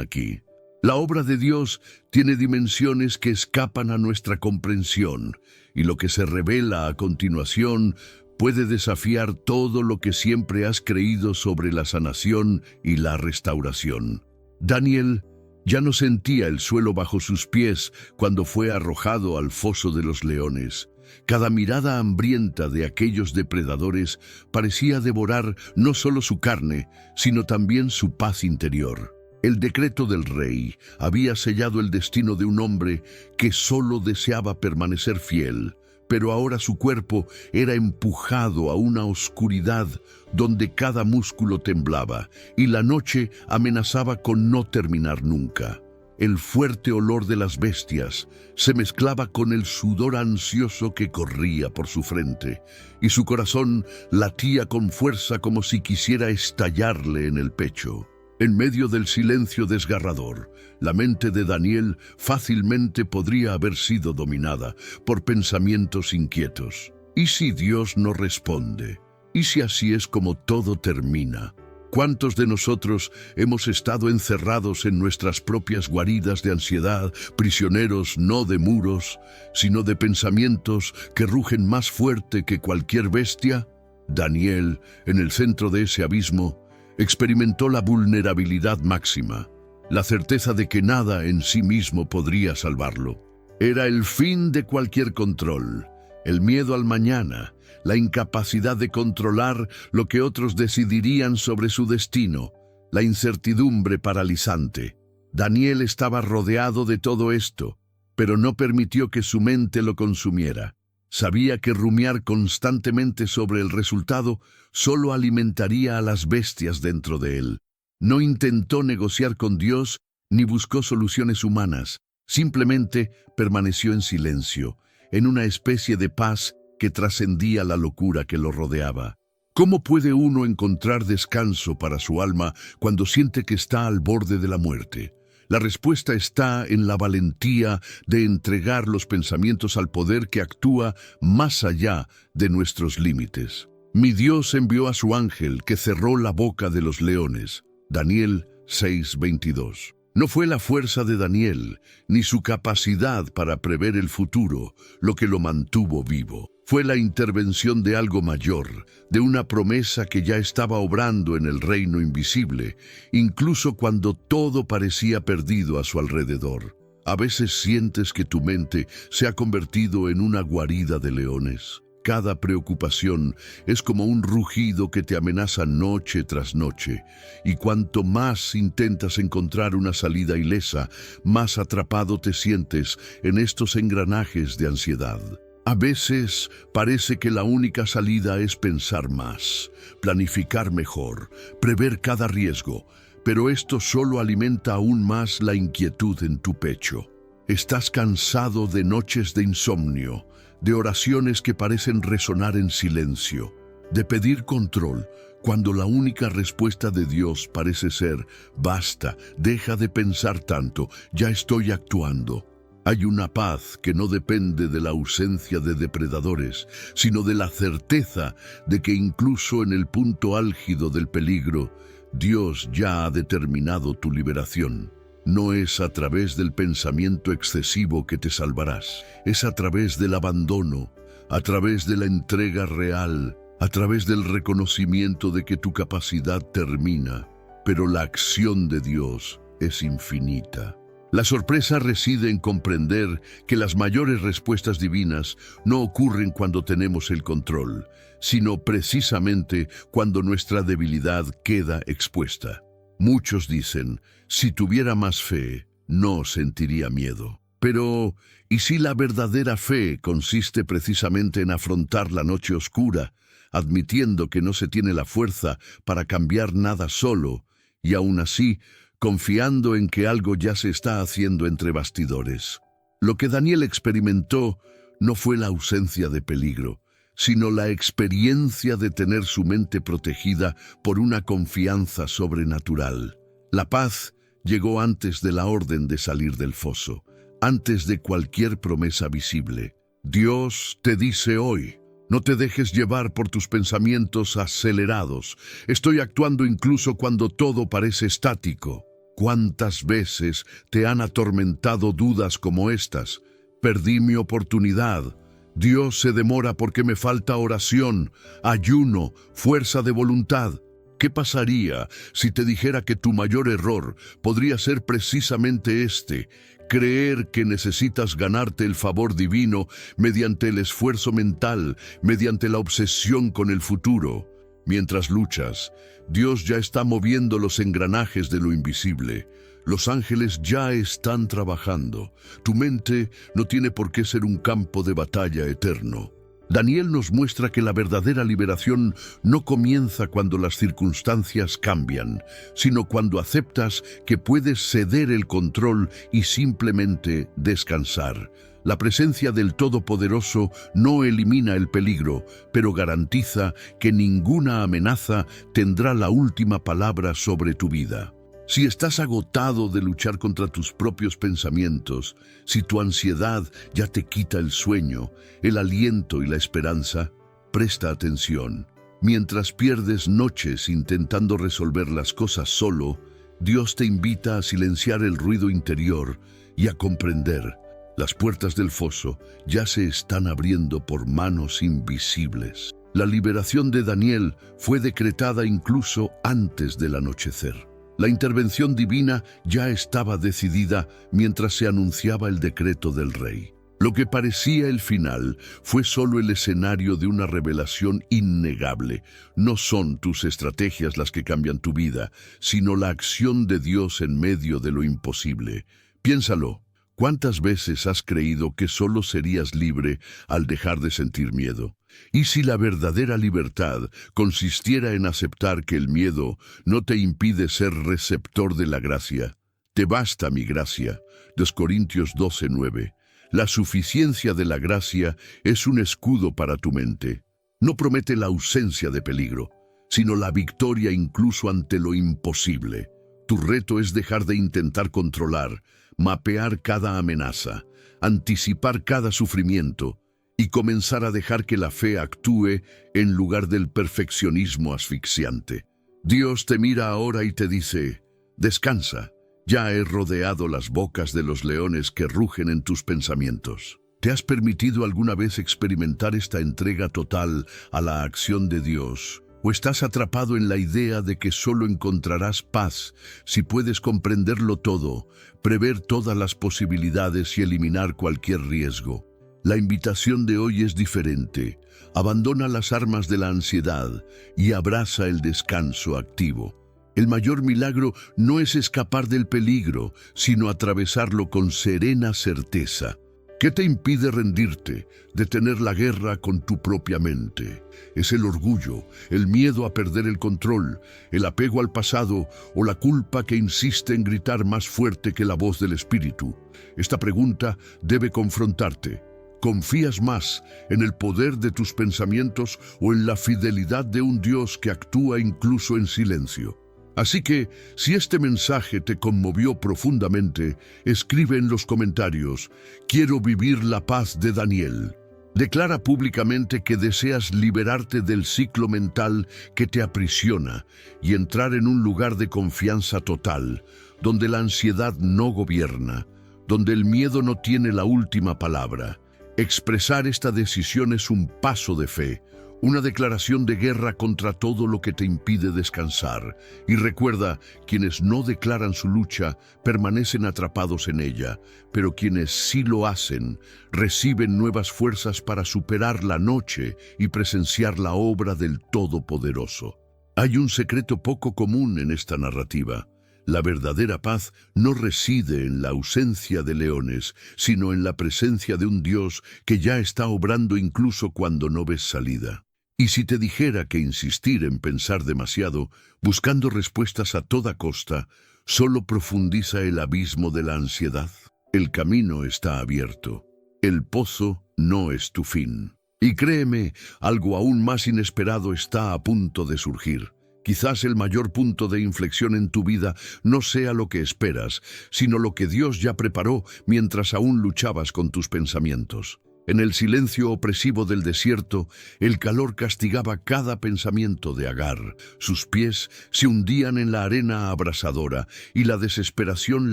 aquí. La obra de Dios tiene dimensiones que escapan a nuestra comprensión, y lo que se revela a continuación puede desafiar todo lo que siempre has creído sobre la sanación y la restauración. Daniel ya no sentía el suelo bajo sus pies cuando fue arrojado al foso de los leones. Cada mirada hambrienta de aquellos depredadores parecía devorar no solo su carne, sino también su paz interior. El decreto del rey había sellado el destino de un hombre que solo deseaba permanecer fiel, pero ahora su cuerpo era empujado a una oscuridad donde cada músculo temblaba y la noche amenazaba con no terminar nunca. El fuerte olor de las bestias se mezclaba con el sudor ansioso que corría por su frente, y su corazón latía con fuerza como si quisiera estallarle en el pecho. En medio del silencio desgarrador, la mente de Daniel fácilmente podría haber sido dominada por pensamientos inquietos. ¿Y si Dios no responde? ¿Y si así es como todo termina? ¿Cuántos de nosotros hemos estado encerrados en nuestras propias guaridas de ansiedad, prisioneros no de muros, sino de pensamientos que rugen más fuerte que cualquier bestia? Daniel, en el centro de ese abismo, experimentó la vulnerabilidad máxima, la certeza de que nada en sí mismo podría salvarlo. Era el fin de cualquier control, el miedo al mañana, la incapacidad de controlar lo que otros decidirían sobre su destino. la incertidumbre paralizante. Daniel estaba rodeado de todo esto, pero no permitió que su mente lo consumiera. Sabía que rumiar constantemente sobre el resultado solo alimentaría a las bestias dentro de él. No intentó negociar con Dios ni buscó soluciones humanas. Simplemente permaneció en silencio, en una especie de paz que trascendía la locura que lo rodeaba. ¿Cómo puede uno encontrar descanso para su alma cuando siente que está al borde de la muerte? La respuesta está en la valentía de entregar los pensamientos al poder que actúa más allá de nuestros límites. Mi Dios envió a su ángel que cerró la boca de los leones. Daniel 6:22. No fue la fuerza de Daniel, ni su capacidad para prever el futuro, lo que lo mantuvo vivo. Fue la intervención de algo mayor, de una promesa que ya estaba obrando en el reino invisible, incluso cuando todo parecía perdido a su alrededor. A veces sientes que tu mente se ha convertido en una guarida de leones. Cada preocupación es como un rugido que te amenaza noche tras noche, y cuanto más intentas encontrar una salida ilesa, más atrapado te sientes en estos engranajes de ansiedad. A veces parece que la única salida es pensar más, planificar mejor, prever cada riesgo, pero esto solo alimenta aún más la inquietud en tu pecho. Estás cansado de noches de insomnio, de oraciones que parecen resonar en silencio, de pedir control, cuando la única respuesta de Dios parece ser: basta, deja de pensar tanto, ya estoy actuando. Hay una paz que no depende de la ausencia de depredadores, sino de la certeza de que incluso en el punto álgido del peligro, Dios ya ha determinado tu liberación. No es a través del pensamiento excesivo que te salvarás, es a través del abandono, a través de la entrega real, a través del reconocimiento de que tu capacidad termina, pero la acción de Dios es infinita. La sorpresa reside en comprender que las mayores respuestas divinas no ocurren cuando tenemos el control, sino precisamente cuando nuestra debilidad queda expuesta. Muchos dicen: si tuviera más fe, no sentiría miedo. Pero, ¿y si la verdadera fe consiste precisamente en afrontar la noche oscura, admitiendo que no se tiene la fuerza para cambiar nada solo, y aún así, confiando en que algo ya se está haciendo entre bastidores? Lo que Daniel experimentó no fue la ausencia de peligro, sino la experiencia de tener su mente protegida por una confianza sobrenatural. La paz llegó antes de la orden de salir del foso, antes de cualquier promesa visible. Dios te dice hoy: no te dejes llevar por tus pensamientos acelerados. Estoy actuando incluso cuando todo parece estático. ¿Cuántas veces te han atormentado dudas como estas? Perdí mi oportunidad. Dios se demora porque me falta oración, ayuno, fuerza de voluntad. ¿Qué pasaría si te dijera que tu mayor error podría ser precisamente este: creer que necesitas ganarte el favor divino mediante el esfuerzo mental, mediante la obsesión con el futuro? Mientras luchas, Dios ya está moviendo los engranajes de lo invisible. Los ángeles ya están trabajando. Tu mente no tiene por qué ser un campo de batalla eterno. Daniel nos muestra que la verdadera liberación no comienza cuando las circunstancias cambian, sino cuando aceptas que puedes ceder el control y simplemente descansar. La presencia del Todopoderoso no elimina el peligro, pero garantiza que ninguna amenaza tendrá la última palabra sobre tu vida. Si estás agotado de luchar contra tus propios pensamientos, si tu ansiedad ya te quita el sueño, el aliento y la esperanza, presta atención. Mientras pierdes noches intentando resolver las cosas solo, Dios te invita a silenciar el ruido interior y a comprender: las puertas del foso ya se están abriendo por manos invisibles. La liberación de Daniel fue decretada incluso antes del anochecer. La intervención divina ya estaba decidida mientras se anunciaba el decreto del rey. Lo que parecía el final fue solo el escenario de una revelación innegable. No son tus estrategias las que cambian tu vida, sino la acción de Dios en medio de lo imposible. Piénsalo, ¿cuántas veces has creído que solo serías libre al dejar de sentir miedo? ¿Y si la verdadera libertad consistiera en aceptar que el miedo no te impide ser receptor de la gracia? Te basta mi gracia. 2 Corintios 12:9. La suficiencia de la gracia es un escudo para tu mente. No promete la ausencia de peligro, sino la victoria incluso ante lo imposible. Tu reto es dejar de intentar controlar, mapear cada amenaza, anticipar cada sufrimiento y comenzar a dejar que la fe actúe en lugar del perfeccionismo asfixiante. Dios te mira ahora y te dice, descansa. Ya he rodeado las bocas de los leones que rugen en tus pensamientos. ¿Te has permitido alguna vez experimentar esta entrega total a la acción de Dios? ¿O estás atrapado en la idea de que solo encontrarás paz si puedes comprenderlo todo, prever todas las posibilidades y eliminar cualquier riesgo? La invitación de hoy es diferente. Abandona las armas de la ansiedad y abraza el descanso activo. El mayor milagro no es escapar del peligro, sino atravesarlo con serena certeza. ¿Qué te impide rendirte, detener la guerra con tu propia mente? ¿Es el orgullo, el miedo a perder el control, el apego al pasado o la culpa que insiste en gritar más fuerte que la voz del espíritu? Esta pregunta debe confrontarte. ¿Confías más en el poder de tus pensamientos o en la fidelidad de un Dios que actúa incluso en silencio? Así que, si este mensaje te conmovió profundamente, escribe en los comentarios, quiero vivir la paz de Daniel. Declara públicamente que deseas liberarte del ciclo mental que te aprisiona y entrar en un lugar de confianza total, donde la ansiedad no gobierna, donde el miedo no tiene la última palabra. Expresar esta decisión es un paso de fe, una declaración de guerra contra todo lo que te impide descansar. Y recuerda, quienes no declaran su lucha permanecen atrapados en ella, pero quienes sí lo hacen reciben nuevas fuerzas para superar la noche y presenciar la obra del Todopoderoso. Hay un secreto poco común en esta narrativa. La verdadera paz no reside en la ausencia de leones, sino en la presencia de un Dios que ya está obrando incluso cuando no ves salida. Y si te dijera que insistir en pensar demasiado, buscando respuestas a toda costa, solo profundiza el abismo de la ansiedad. El camino está abierto. El pozo no es tu fin. Y créeme, algo aún más inesperado está a punto de surgir. Quizás el mayor punto de inflexión en tu vida no sea lo que esperas, sino lo que Dios ya preparó mientras aún luchabas con tus pensamientos. En el silencio opresivo del desierto, el calor castigaba cada pensamiento de Agar. Sus pies se hundían en la arena abrasadora y la desesperación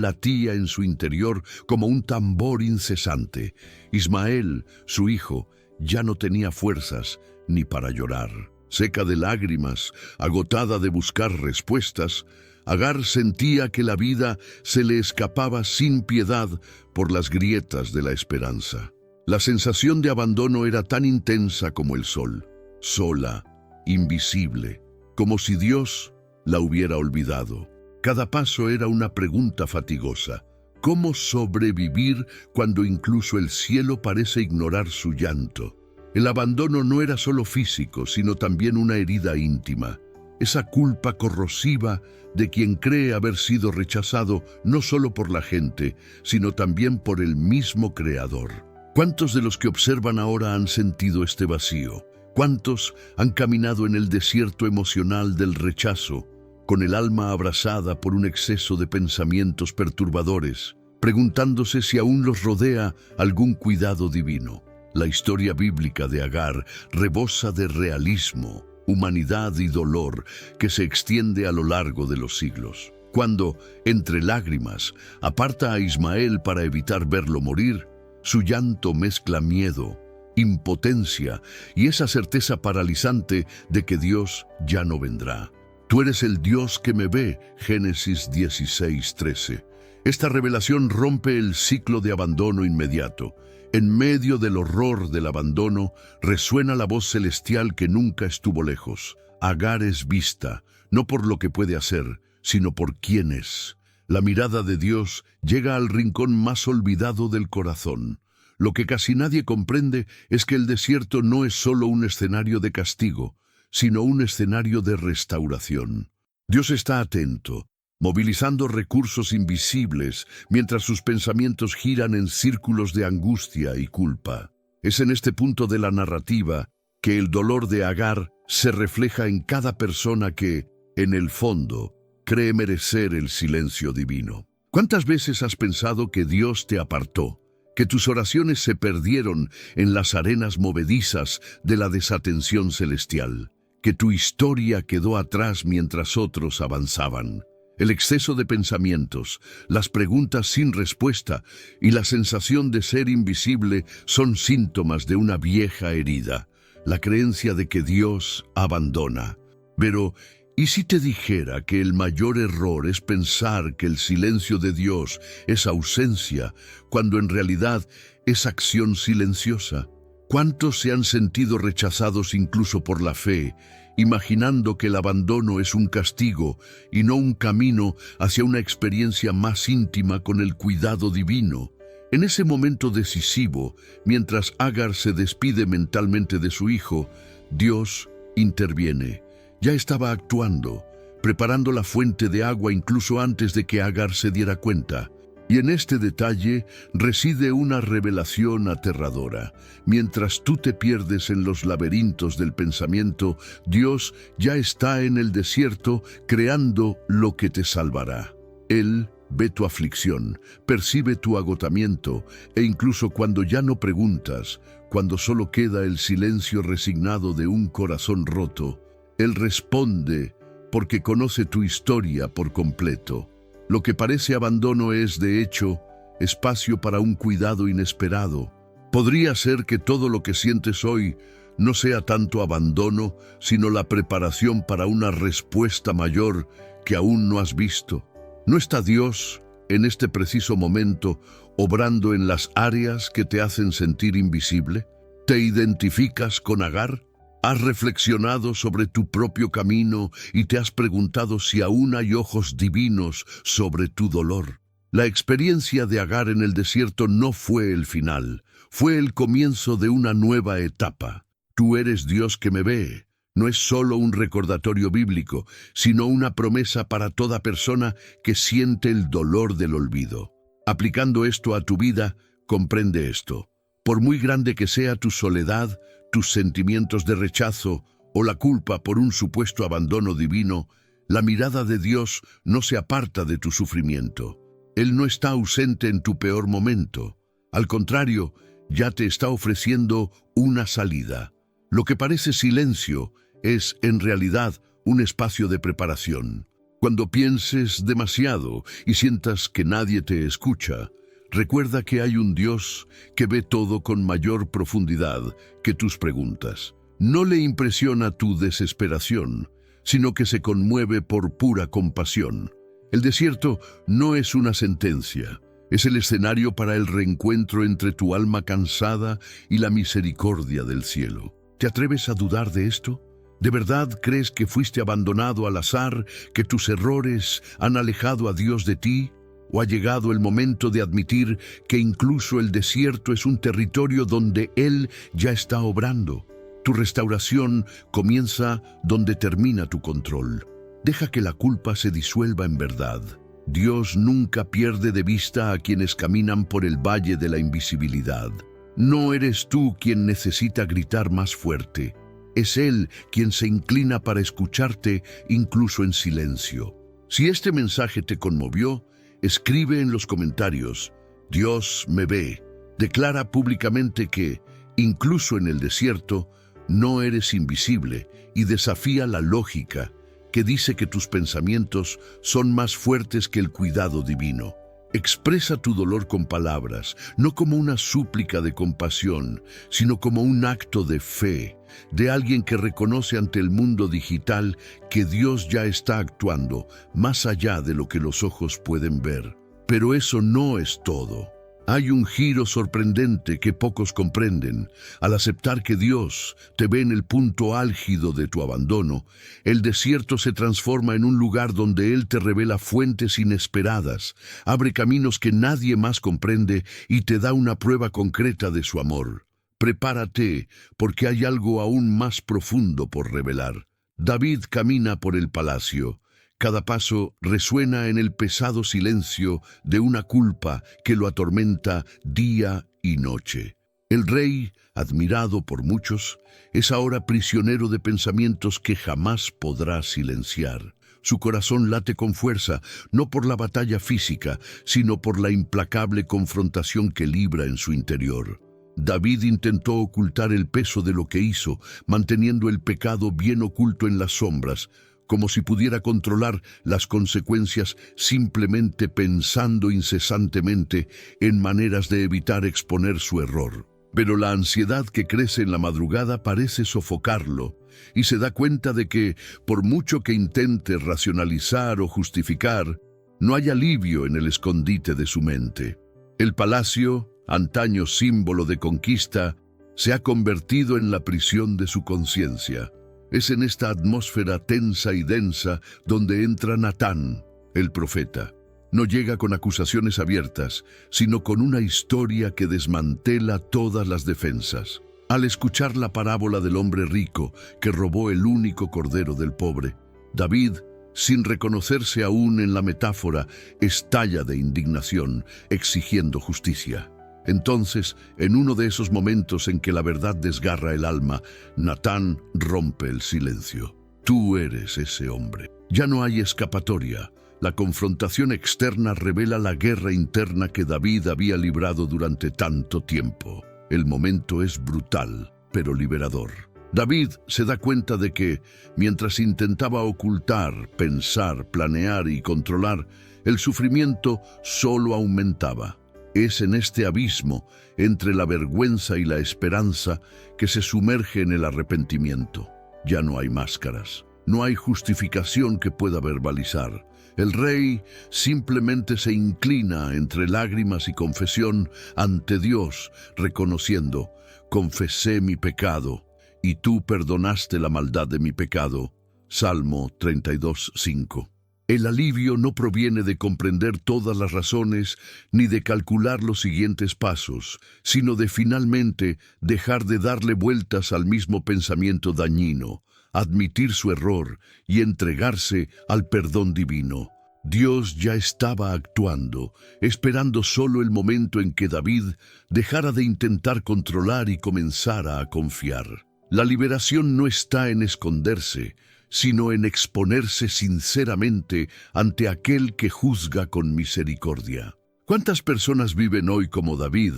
latía en su interior como un tambor incesante. Ismael, su hijo, ya no tenía fuerzas ni para llorar. Seca de lágrimas, agotada de buscar respuestas, Agar sentía que la vida se le escapaba sin piedad por las grietas de la esperanza. La sensación de abandono era tan intensa como el sol, sola, invisible, como si Dios la hubiera olvidado. Cada paso era una pregunta fatigosa. ¿Cómo sobrevivir cuando incluso el cielo parece ignorar su llanto? El abandono no era solo físico, sino también una herida íntima. Esa culpa corrosiva de quien cree haber sido rechazado no solo por la gente, sino también por el mismo Creador. ¿Cuántos de los que observan ahora han sentido este vacío? ¿Cuántos han caminado en el desierto emocional del rechazo, con el alma abrasada por un exceso de pensamientos perturbadores, preguntándose si aún los rodea algún cuidado divino? La historia bíblica de Agar rebosa de realismo, humanidad y dolor que se extiende a lo largo de los siglos. Cuando, entre lágrimas, aparta a Ismael para evitar verlo morir, su llanto mezcla miedo, impotencia y esa certeza paralizante de que Dios ya no vendrá. Tú eres el Dios que me ve, Génesis 16:13. Esta revelación rompe el ciclo de abandono inmediato. En medio del horror del abandono, resuena la voz celestial que nunca estuvo lejos. Agar es vista, no por lo que puede hacer, sino por quién es. La mirada de Dios llega al rincón más olvidado del corazón. Lo que casi nadie comprende es que el desierto no es solo un escenario de castigo, sino un escenario de restauración. Dios está atento, movilizando recursos invisibles mientras sus pensamientos giran en círculos de angustia y culpa. Es en este punto de la narrativa que el dolor de Agar se refleja en cada persona que, en el fondo, cree merecer el silencio divino. ¿Cuántas veces has pensado que Dios te apartó, que tus oraciones se perdieron en las arenas movedizas de la desatención celestial, que tu historia quedó atrás mientras otros avanzaban? El exceso de pensamientos, las preguntas sin respuesta y la sensación de ser invisible son síntomas de una vieja herida, la creencia de que Dios abandona. Pero, ¿y si te dijera que el mayor error es pensar que el silencio de Dios es ausencia, cuando en realidad es acción silenciosa? ¿Cuántos se han sentido rechazados incluso por la fe, imaginando que el abandono es un castigo y no un camino hacia una experiencia más íntima con el cuidado divino? En ese momento decisivo, mientras Agar se despide mentalmente de su hijo, Dios interviene. Ya estaba actuando, preparando la fuente de agua incluso antes de que Agar se diera cuenta. Y en este detalle reside una revelación aterradora. Mientras tú te pierdes en los laberintos del pensamiento, Dios ya está en el desierto creando lo que te salvará. Él ve tu aflicción, percibe tu agotamiento, e incluso cuando ya no preguntas, cuando solo queda el silencio resignado de un corazón roto, Él responde porque conoce tu historia por completo. Lo que parece abandono es, de hecho, espacio para un cuidado inesperado. Podría ser que todo lo que sientes hoy no sea tanto abandono, sino la preparación para una respuesta mayor que aún no has visto. ¿No está Dios, en este preciso momento, obrando en las áreas que te hacen sentir invisible? ¿Te identificas con Agar? ¿Has reflexionado sobre tu propio camino y te has preguntado si aún hay ojos divinos sobre tu dolor? La experiencia de Agar en el desierto no fue el final, fue el comienzo de una nueva etapa. Tú eres Dios que me ve. No es solo un recordatorio bíblico, sino una promesa para toda persona que siente el dolor del olvido. Aplicando esto a tu vida, comprende esto. Por muy grande que sea tu soledad, tus sentimientos de rechazo o la culpa por un supuesto abandono divino, la mirada de Dios no se aparta de tu sufrimiento. Él no está ausente en tu peor momento. Al contrario, ya te está ofreciendo una salida. Lo que parece silencio es, en realidad, un espacio de preparación. Cuando pienses demasiado y sientas que nadie te escucha, recuerda que hay un Dios que ve todo con mayor profundidad que tus preguntas. No le impresiona tu desesperación, sino que se conmueve por pura compasión. El desierto no es una sentencia, es el escenario para el reencuentro entre tu alma cansada y la misericordia del cielo. ¿Te atreves a dudar de esto? ¿De verdad crees que fuiste abandonado al azar, que tus errores han alejado a Dios de ti? ¿O ha llegado el momento de admitir que incluso el desierto es un territorio donde Él ya está obrando? Tu restauración comienza donde termina tu control. Deja que la culpa se disuelva en verdad. Dios nunca pierde de vista a quienes caminan por el valle de la invisibilidad. No eres tú quien necesita gritar más fuerte. Es Él quien se inclina para escucharte incluso en silencio. Si este mensaje te conmovió, escribe en los comentarios: Dios me ve. Declara públicamente que, incluso en el desierto, no eres invisible y desafía la lógica que dice que tus pensamientos son más fuertes que el cuidado divino. Expresa tu dolor con palabras, no como una súplica de compasión, sino como un acto de fe, de alguien que reconoce ante el mundo digital que Dios ya está actuando más allá de lo que los ojos pueden ver. Pero eso no es todo. Hay un giro sorprendente que pocos comprenden. Al aceptar que Dios te ve en el punto álgido de tu abandono, el desierto se transforma en un lugar donde Él te revela fuentes inesperadas, abre caminos que nadie más comprende y te da una prueba concreta de su amor. Prepárate, porque hay algo aún más profundo por revelar. David camina por el palacio. Cada paso resuena en el pesado silencio de una culpa que lo atormenta día y noche. El rey, admirado por muchos, es ahora prisionero de pensamientos que jamás podrá silenciar. Su corazón late con fuerza, no por la batalla física, sino por la implacable confrontación que libra en su interior. David intentó ocultar el peso de lo que hizo, manteniendo el pecado bien oculto en las sombras, como si pudiera controlar las consecuencias simplemente pensando incesantemente en maneras de evitar exponer su error. Pero la ansiedad que crece en la madrugada parece sofocarlo, y se da cuenta de que, por mucho que intente racionalizar o justificar, no hay alivio en el escondite de su mente. El palacio, antaño símbolo de conquista, se ha convertido en la prisión de su conciencia. Es en esta atmósfera tensa y densa donde entra Natán, el profeta. No llega con acusaciones abiertas, sino con una historia que desmantela todas las defensas. Al escuchar la parábola del hombre rico que robó el único cordero del pobre, David, sin reconocerse aún en la metáfora, estalla de indignación, exigiendo justicia. Entonces, en uno de esos momentos en que la verdad desgarra el alma, Natán rompe el silencio. Tú eres ese hombre. Ya no hay escapatoria. La confrontación externa revela la guerra interna que David había librado durante tanto tiempo. El momento es brutal, pero liberador. David se da cuenta de que, mientras intentaba ocultar, pensar, planear y controlar, el sufrimiento solo aumentaba. Es en este abismo, entre la vergüenza y la esperanza, que se sumerge en el arrepentimiento. Ya no hay máscaras, no hay justificación que pueda verbalizar. El rey simplemente se inclina entre lágrimas y confesión ante Dios, reconociendo: confesé mi pecado, y tú perdonaste la maldad de mi pecado. Salmo 32:5. El alivio no proviene de comprender todas las razones ni de calcular los siguientes pasos, sino de finalmente dejar de darle vueltas al mismo pensamiento dañino, admitir su error y entregarse al perdón divino. Dios ya estaba actuando, esperando solo el momento en que David dejara de intentar controlar y comenzara a confiar. La liberación no está en esconderse, sino en exponerse sinceramente ante aquel que juzga con misericordia. ¿Cuántas personas viven hoy como David,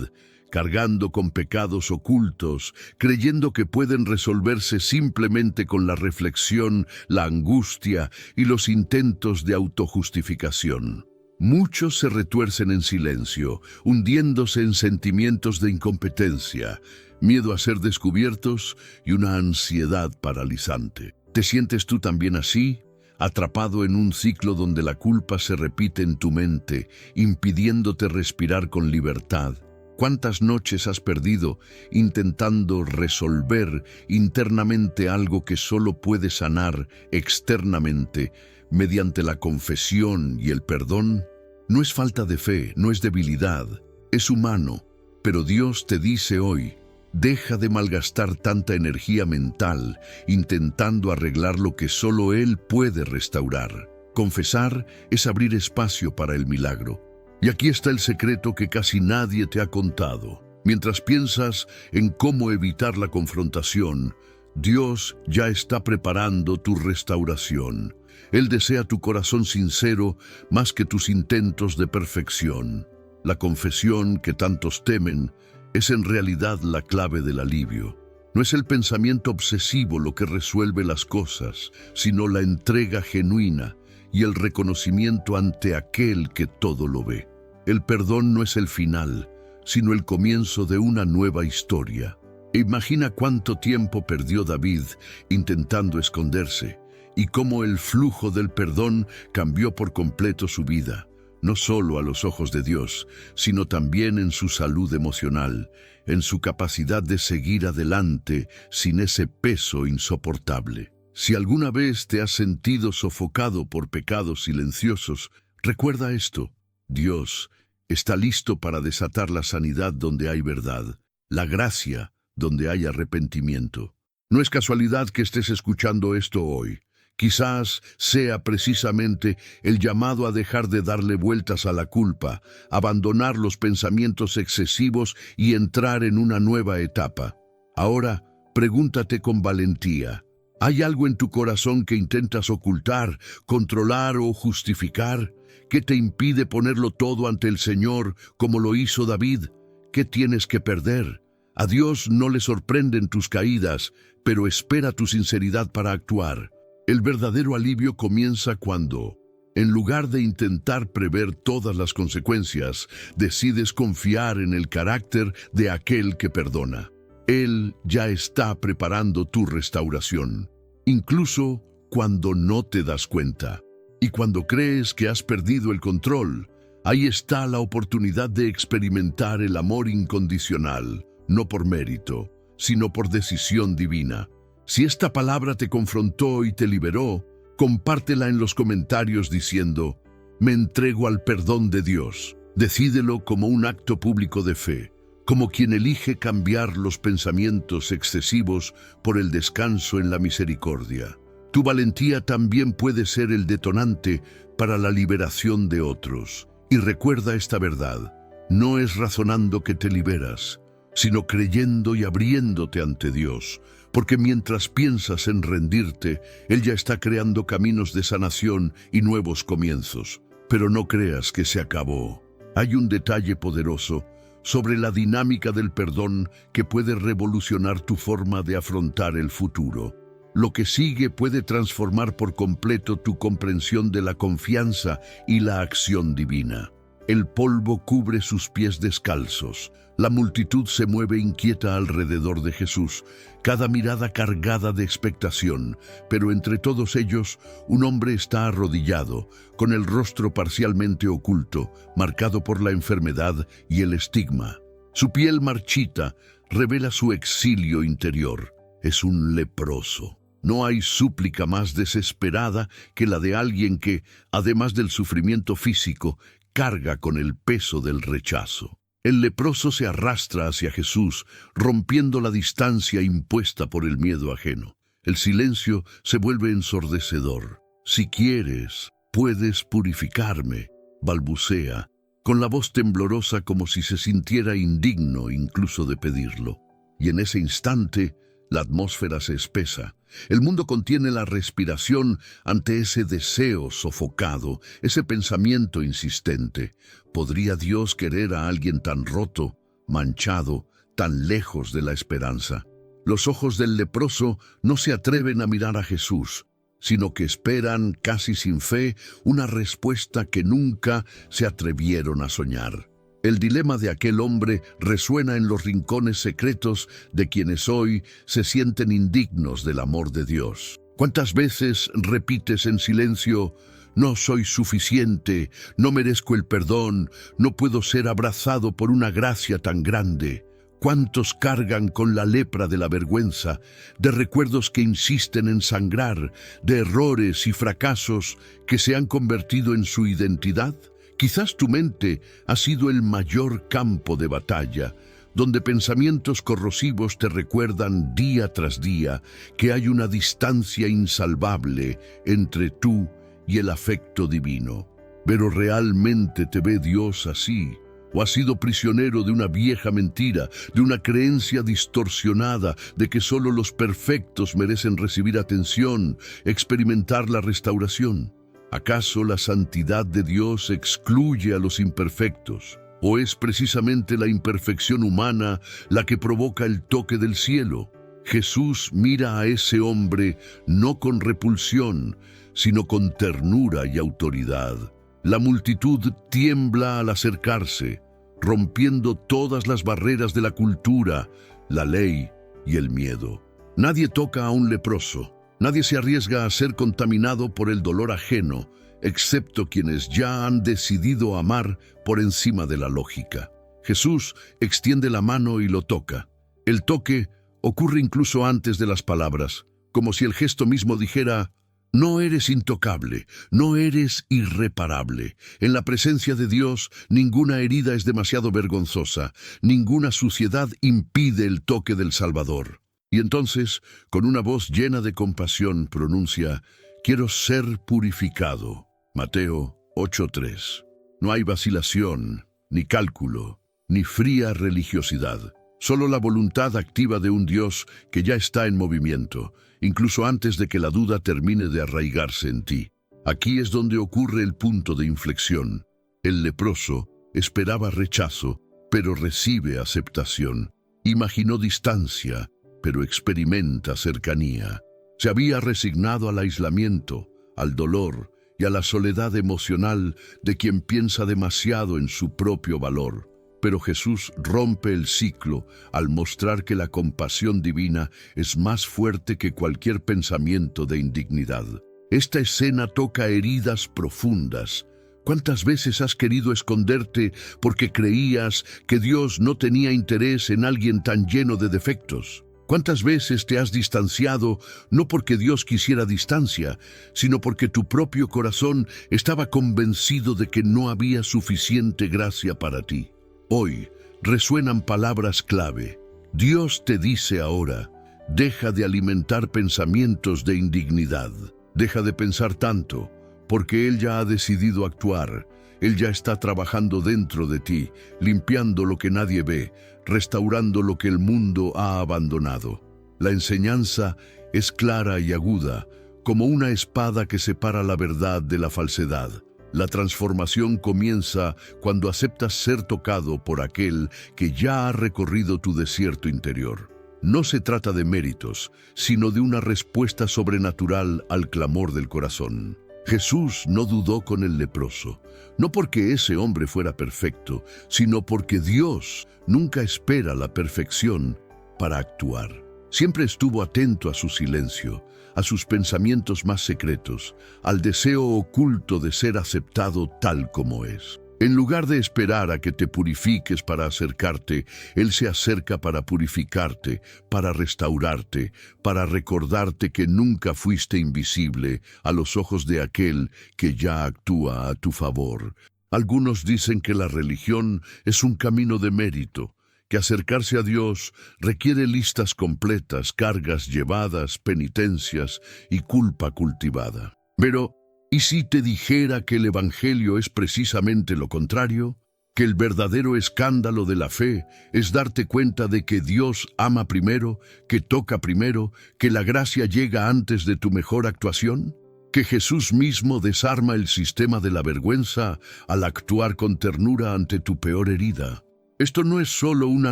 cargando con pecados ocultos, creyendo que pueden resolverse simplemente con la reflexión, la angustia y los intentos de autojustificación? Muchos se retuercen en silencio, hundiéndose en sentimientos de incompetencia, miedo a ser descubiertos y una ansiedad paralizante. ¿Te sientes tú también así, atrapado en un ciclo donde la culpa se repite en tu mente, impidiéndote respirar con libertad? ¿Cuántas noches has perdido intentando resolver internamente algo que solo puede sanar externamente mediante la confesión y el perdón? No es falta de fe, no es debilidad, es humano, pero Dios te dice hoy: deja de malgastar tanta energía mental intentando arreglar lo que solo Él puede restaurar. Confesar es abrir espacio para el milagro. Y aquí está el secreto que casi nadie te ha contado. Mientras piensas en cómo evitar la confrontación, Dios ya está preparando tu restauración. Él desea tu corazón sincero más que tus intentos de perfección. La confesión que tantos temen es en realidad la clave del alivio. No es el pensamiento obsesivo lo que resuelve las cosas, sino la entrega genuina y el reconocimiento ante aquel que todo lo ve. El perdón no es el final, sino el comienzo de una nueva historia. Imagina cuánto tiempo perdió David intentando esconderse y cómo el flujo del perdón cambió por completo su vida. no solo a los ojos de Dios, sino también en su salud emocional, en su capacidad de seguir adelante sin ese peso insoportable. Si alguna vez te has sentido sofocado por pecados silenciosos, recuerda esto: Dios está listo para desatar la sanidad donde hay verdad, la gracia donde hay arrepentimiento. No es casualidad que estés escuchando esto hoy. Quizás sea precisamente el llamado a dejar de darle vueltas a la culpa, abandonar los pensamientos excesivos y entrar en una nueva etapa. Ahora, pregúntate con valentía: ¿hay algo en tu corazón que intentas ocultar, controlar o justificar? ¿Qué te impide ponerlo todo ante el Señor como lo hizo David? ¿Qué tienes que perder? A Dios no le sorprenden tus caídas, pero espera tu sinceridad para actuar. El verdadero alivio comienza cuando, en lugar de intentar prever todas las consecuencias, decides confiar en el carácter de aquel que perdona. Él ya está preparando tu restauración, incluso cuando no te das cuenta. Y cuando crees que has perdido el control, ahí está la oportunidad de experimentar el amor incondicional, no por mérito, sino por decisión divina. Si esta palabra te confrontó y te liberó, compártela en los comentarios diciendo: me entrego al perdón de Dios. Decídelo como un acto público de fe, como quien elige cambiar los pensamientos excesivos por el descanso en la misericordia. Tu valentía también puede ser el detonante para la liberación de otros. Y recuerda esta verdad: no es razonando que te liberas, sino creyendo y abriéndote ante Dios, porque mientras piensas en rendirte, Él ya está creando caminos de sanación y nuevos comienzos. Pero no creas que se acabó. Hay un detalle poderoso sobre la dinámica del perdón que puede revolucionar tu forma de afrontar el futuro. Lo que sigue puede transformar por completo tu comprensión de la confianza y la acción divina. El polvo cubre sus pies descalzos. La multitud se mueve inquieta alrededor de Jesús, cada mirada cargada de expectación, pero entre todos ellos, un hombre está arrodillado, con el rostro parcialmente oculto, marcado por la enfermedad y el estigma. Su piel marchita revela su exilio interior. Es un leproso. No hay súplica más desesperada que la de alguien que, además del sufrimiento físico, carga con el peso del rechazo. El leproso se arrastra hacia Jesús, rompiendo la distancia impuesta por el miedo ajeno. El silencio se vuelve ensordecedor. Si quieres, puedes purificarme, balbucea, con la voz temblorosa como si se sintiera indigno incluso de pedirlo. Y en ese instante, la atmósfera se espesa. El mundo contiene la respiración ante ese deseo sofocado, ese pensamiento insistente. ¿Podría Dios querer a alguien tan roto, manchado, tan lejos de la esperanza? Los ojos del leproso no se atreven a mirar a Jesús, sino que esperan, casi sin fe, una respuesta que nunca se atrevieron a soñar. El dilema de aquel hombre resuena en los rincones secretos de quienes hoy se sienten indignos del amor de Dios. ¿Cuántas veces repites en silencio: no soy suficiente, no merezco el perdón, no puedo ser abrazado por una gracia tan grande? ¿Cuántos cargan con la lepra de la vergüenza, de recuerdos que insisten en sangrar, de errores y fracasos que se han convertido en su identidad? Quizás tu mente ha sido el mayor campo de batalla, donde pensamientos corrosivos te recuerdan día tras día que hay una distancia insalvable entre tú y el afecto divino. ¿Pero realmente te ve Dios así? ¿O has sido prisionero de una vieja mentira, de una creencia distorsionada de que solo los perfectos merecen recibir atención, experimentar la restauración? ¿Acaso la santidad de Dios excluye a los imperfectos? ¿O es precisamente la imperfección humana la que provoca el toque del cielo? Jesús mira a ese hombre no con repulsión, sino con ternura y autoridad. La multitud tiembla al acercarse, rompiendo todas las barreras de la cultura, la ley y el miedo. Nadie toca a un leproso. Nadie se arriesga a ser contaminado por el dolor ajeno, excepto quienes ya han decidido amar por encima de la lógica. Jesús extiende la mano y lo toca. El toque ocurre incluso antes de las palabras, como si el gesto mismo dijera: no eres intocable, no eres irreparable. En la presencia de Dios, ninguna herida es demasiado vergonzosa, ninguna suciedad impide el toque del Salvador. Y entonces, con una voz llena de compasión, pronuncia: quiero ser purificado. Mateo 8:3. No hay vacilación, ni cálculo, ni fría religiosidad. Solo la voluntad activa de un Dios que ya está en movimiento, incluso antes de que la duda termine de arraigarse en ti. Aquí es donde ocurre el punto de inflexión. El leproso esperaba rechazo, pero recibe aceptación. Imaginó distancia, pero experimenta cercanía. Se había resignado al aislamiento, al dolor y a la soledad emocional de quien piensa demasiado en su propio valor. Pero Jesús rompe el ciclo al mostrar que la compasión divina es más fuerte que cualquier pensamiento de indignidad. Esta escena toca heridas profundas. ¿Cuántas veces has querido esconderte porque creías que Dios no tenía interés en alguien tan lleno de defectos? ¿Cuántas veces te has distanciado no porque Dios quisiera distancia, sino porque tu propio corazón estaba convencido de que no había suficiente gracia para ti? Hoy resuenan palabras clave. Dios te dice ahora: deja de alimentar pensamientos de indignidad. Deja de pensar tanto, porque Él ya ha decidido actuar. Él ya está trabajando dentro de ti, limpiando lo que nadie ve, restaurando lo que el mundo ha abandonado. La enseñanza es clara y aguda, como una espada que separa la verdad de la falsedad. La transformación comienza cuando aceptas ser tocado por aquel que ya ha recorrido tu desierto interior. No se trata de méritos, sino de una respuesta sobrenatural al clamor del corazón. Jesús no dudó con el leproso, no porque ese hombre fuera perfecto, sino porque Dios nunca espera la perfección para actuar. Siempre estuvo atento a su silencio, a sus pensamientos más secretos, al deseo oculto de ser aceptado tal como es. En lugar de esperar a que te purifiques para acercarte, Él se acerca para purificarte, para restaurarte, para recordarte que nunca fuiste invisible a los ojos de aquel que ya actúa a tu favor. Algunos dicen que la religión es un camino de mérito, que acercarse a Dios requiere listas completas, cargas llevadas, penitencias y culpa cultivada. Pero, ¿y si te dijera que el Evangelio es precisamente lo contrario? Que el verdadero escándalo de la fe es darte cuenta de que Dios ama primero, que toca primero, que la gracia llega antes de tu mejor actuación. Que Jesús mismo desarma el sistema de la vergüenza al actuar con ternura ante tu peor herida. Esto no es solo una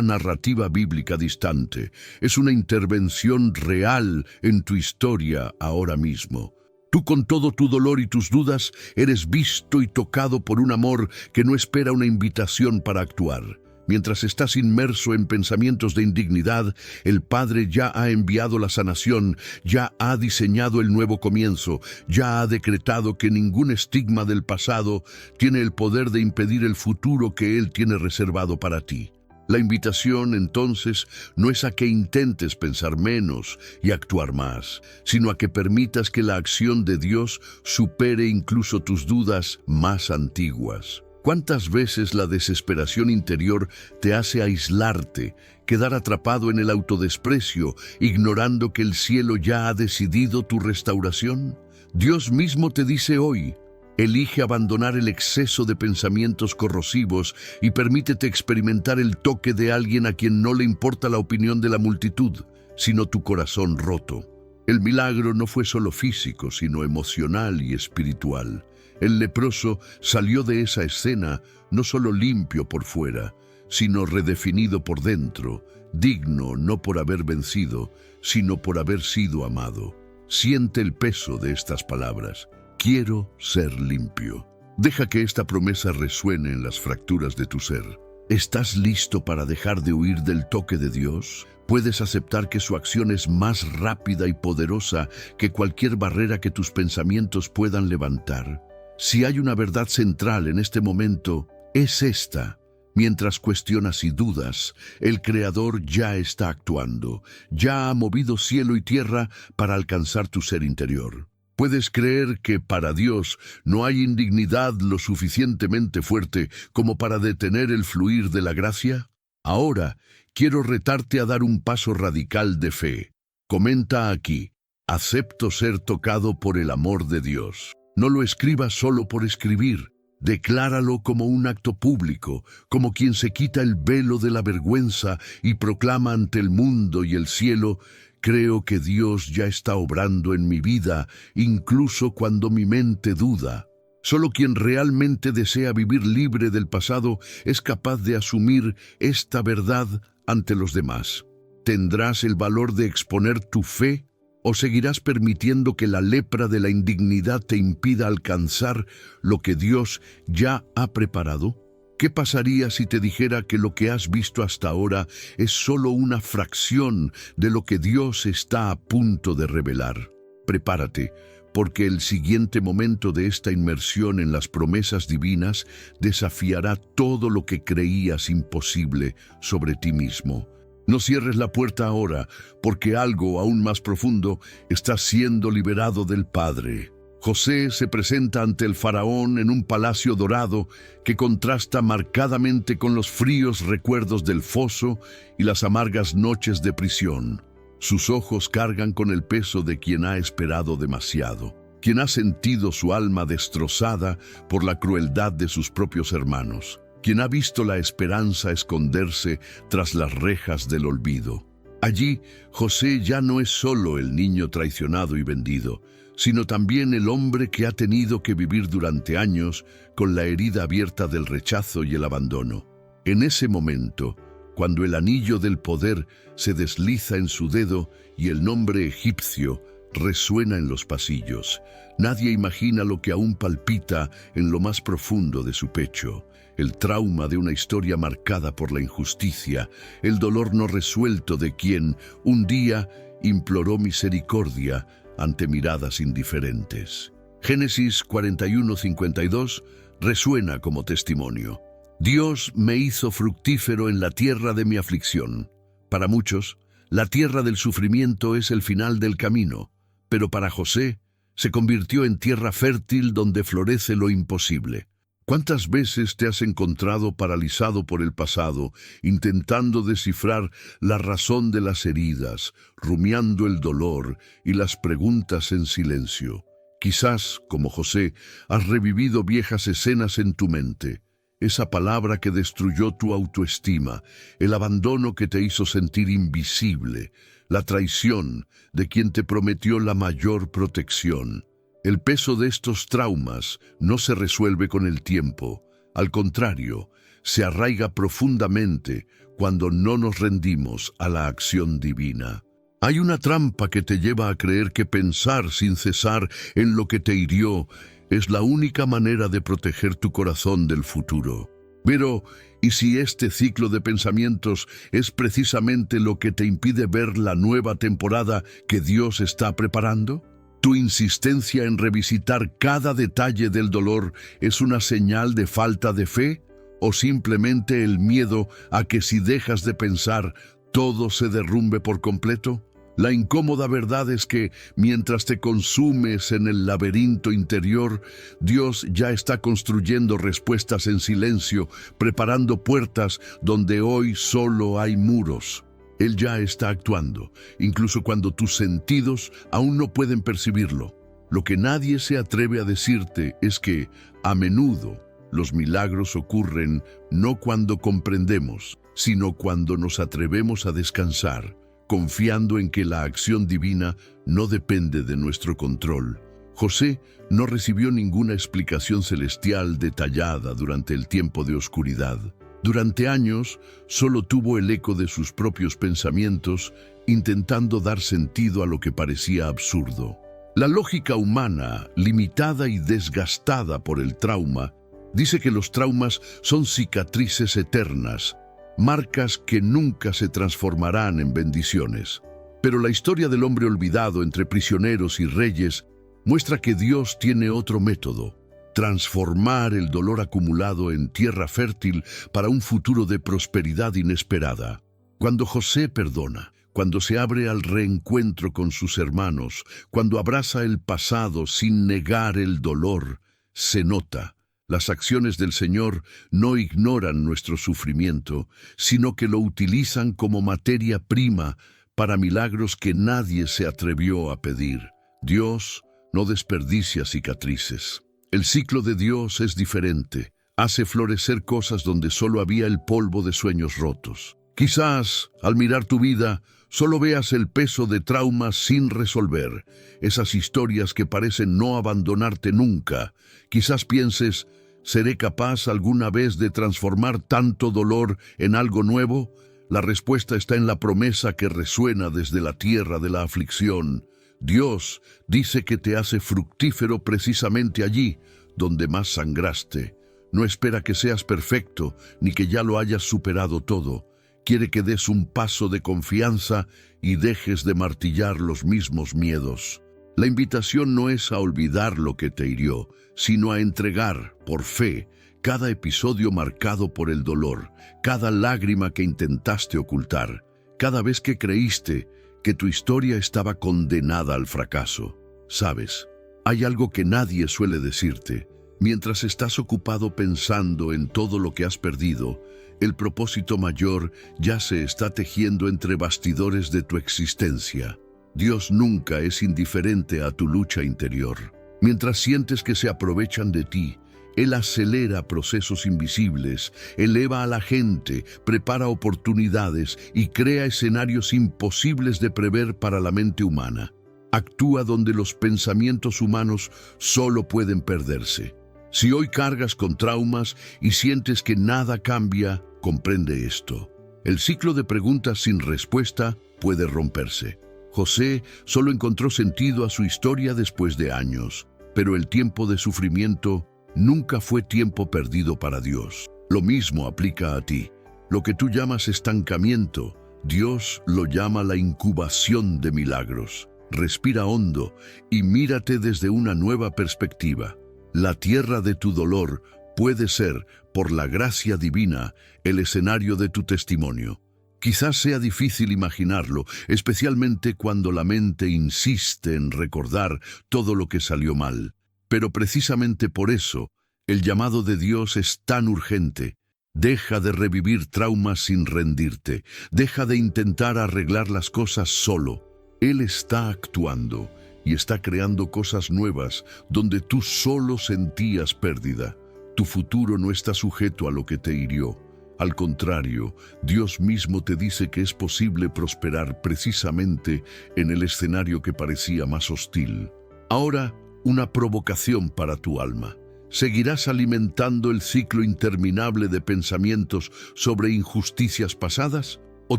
narrativa bíblica distante, es una intervención real en tu historia ahora mismo. Tú, con todo tu dolor y tus dudas, eres visto y tocado por un amor que no espera una invitación para actuar. Mientras estás inmerso en pensamientos de indignidad, el Padre ya ha enviado la sanación, ya ha diseñado el nuevo comienzo, ya ha decretado que ningún estigma del pasado tiene el poder de impedir el futuro que Él tiene reservado para ti. La invitación, entonces, no es a que intentes pensar menos y actuar más, sino a que permitas que la acción de Dios supere incluso tus dudas más antiguas. ¿Cuántas veces la desesperación interior te hace aislarte, quedar atrapado en el autodesprecio, ignorando que el cielo ya ha decidido tu restauración? Dios mismo te dice hoy: elige abandonar el exceso de pensamientos corrosivos y permítete experimentar el toque de alguien a quien no le importa la opinión de la multitud, sino tu corazón roto. El milagro no fue solo físico, sino emocional y espiritual. El leproso salió de esa escena no solo limpio por fuera, sino redefinido por dentro, digno no por haber vencido, sino por haber sido amado. Siente el peso de estas palabras: quiero ser limpio. Deja que esta promesa resuene en las fracturas de tu ser. ¿Estás listo para dejar de huir del toque de Dios? ¿Puedes aceptar que su acción es más rápida y poderosa que cualquier barrera que tus pensamientos puedan levantar? Si hay una verdad central en este momento, es esta. Mientras cuestionas y dudas, el Creador ya está actuando, ya ha movido cielo y tierra para alcanzar tu ser interior. ¿Puedes creer que para Dios no hay indignidad lo suficientemente fuerte como para detener el fluir de la gracia? Ahora, quiero retarte a dar un paso radical de fe. Comenta aquí: acepto ser tocado por el amor de Dios. No lo escribas solo por escribir. Decláralo como un acto público, como quien se quita el velo de la vergüenza y proclama ante el mundo y el cielo: creo que Dios ya está obrando en mi vida, incluso cuando mi mente duda. Solo quien realmente desea vivir libre del pasado es capaz de asumir esta verdad ante los demás. ¿Tendrás el valor de exponer tu fe? ¿O seguirás permitiendo que la lepra de la indignidad te impida alcanzar lo que Dios ya ha preparado? ¿Qué pasaría si te dijera que lo que has visto hasta ahora es solo una fracción de lo que Dios está a punto de revelar? Prepárate, porque el siguiente momento de esta inmersión en las promesas divinas desafiará todo lo que creías imposible sobre ti mismo. No cierres la puerta ahora, porque algo aún más profundo está siendo liberado del Padre. José se presenta ante el faraón en un palacio dorado que contrasta marcadamente con los fríos recuerdos del foso y las amargas noches de prisión. Sus ojos cargan con el peso de quien ha esperado demasiado, quien ha sentido su alma destrozada por la crueldad de sus propios hermanos, quien ha visto la esperanza esconderse tras las rejas del olvido. Allí, José ya no es solo el niño traicionado y vendido, sino también el hombre que ha tenido que vivir durante años con la herida abierta del rechazo y el abandono. En ese momento, cuando el anillo del poder se desliza en su dedo y el nombre egipcio resuena en los pasillos, nadie imagina lo que aún palpita en lo más profundo de su pecho: el trauma de una historia marcada por la injusticia, el dolor no resuelto de quien un día imploró misericordia ante miradas indiferentes. Génesis 41:52 resuena como testimonio. Dios me hizo fructífero en la tierra de mi aflicción. Para muchos, la tierra del sufrimiento es el final del camino, pero para José se convirtió en tierra fértil donde florece lo imposible. ¿Cuántas veces te has encontrado paralizado por el pasado, intentando descifrar la razón de las heridas, rumiando el dolor y las preguntas en silencio? Quizás, como José, has revivido viejas escenas en tu mente. Esa palabra que destruyó tu autoestima, el abandono que te hizo sentir invisible, la traición de quien te prometió la mayor protección. El peso de estos traumas no se resuelve con el tiempo. Al contrario, se arraiga profundamente cuando no nos rendimos a la acción divina. Hay una trampa que te lleva a creer que pensar sin cesar en lo que te hirió es la única manera de proteger tu corazón del futuro. Pero, ¿y si este ciclo de pensamientos es precisamente lo que te impide ver la nueva temporada que Dios está preparando? ¿Tu insistencia en revisitar cada detalle del dolor es una señal de falta de fe? ¿O simplemente el miedo a que si dejas de pensar, todo se derrumbe por completo? La incómoda verdad es que, mientras te consumes en el laberinto interior, Dios ya está construyendo respuestas en silencio, preparando puertas donde hoy solo hay muros. Él ya está actuando, incluso cuando tus sentidos aún no pueden percibirlo. Lo que nadie se atreve a decirte es que, a menudo, los milagros ocurren no cuando comprendemos, sino cuando nos atrevemos a descansar, confiando en que la acción divina no depende de nuestro control. José no recibió ninguna explicación celestial detallada durante el tiempo de oscuridad. Durante años, solo tuvo el eco de sus propios pensamientos, intentando dar sentido a lo que parecía absurdo. La lógica humana, limitada y desgastada por el trauma, dice que los traumas son cicatrices eternas, marcas que nunca se transformarán en bendiciones. Pero la historia del hombre olvidado entre prisioneros y reyes muestra que Dios tiene otro método. transformar el dolor acumulado en tierra fértil para un futuro de prosperidad inesperada. Cuando José perdona, cuando se abre al reencuentro con sus hermanos, cuando abraza el pasado sin negar el dolor, se nota. Las acciones del Señor no ignoran nuestro sufrimiento, sino que lo utilizan como materia prima para milagros que nadie se atrevió a pedir. Dios no desperdicia cicatrices. El ciclo de Dios es diferente. Hace florecer cosas donde solo había el polvo de sueños rotos. Quizás, al mirar tu vida, solo veas el peso de traumas sin resolver, esas historias que parecen no abandonarte nunca. Quizás pienses, ¿seré capaz alguna vez de transformar tanto dolor en algo nuevo? La respuesta está en la promesa que resuena desde la tierra de la aflicción. Dios dice que te hace fructífero precisamente allí, donde más sangraste. No espera que seas perfecto, ni que ya lo hayas superado todo. Quiere que des un paso de confianza y dejes de martillar los mismos miedos. La invitación no es a olvidar lo que te hirió, sino a entregar, por fe, cada episodio marcado por el dolor, cada lágrima que intentaste ocultar, cada vez que creíste que tu historia estaba condenada al fracaso. ¿Sabes? Hay algo que nadie suele decirte. Mientras estás ocupado pensando en todo lo que has perdido, el propósito mayor ya se está tejiendo entre bastidores de tu existencia. Dios nunca es indiferente a tu lucha interior. Mientras sientes que se aprovechan de ti, Él acelera procesos invisibles, eleva a la gente, prepara oportunidades y crea escenarios imposibles de prever para la mente humana. Actúa donde los pensamientos humanos solo pueden perderse. Si hoy cargas con traumas y sientes que nada cambia, comprende esto. El ciclo de preguntas sin respuesta puede romperse. José solo encontró sentido a su historia después de años, pero el tiempo de sufrimiento nunca fue tiempo perdido para Dios. Lo mismo aplica a ti. Lo que tú llamas estancamiento, Dios lo llama la incubación de milagros. Respira hondo y mírate desde una nueva perspectiva. La tierra de tu dolor puede ser, por la gracia divina, el escenario de tu testimonio. Quizás sea difícil imaginarlo, especialmente cuando la mente insiste en recordar todo lo que salió mal. Pero precisamente por eso, el llamado de Dios es tan urgente. Deja de revivir traumas sin rendirte. Deja de intentar arreglar las cosas solo. Él está actuando y está creando cosas nuevas donde tú solo sentías pérdida. Tu futuro no está sujeto a lo que te hirió. Al contrario, Dios mismo te dice que es posible prosperar precisamente en el escenario que parecía más hostil. Ahora, una provocación para tu alma. ¿Seguirás alimentando el ciclo interminable de pensamientos sobre injusticias pasadas? ¿O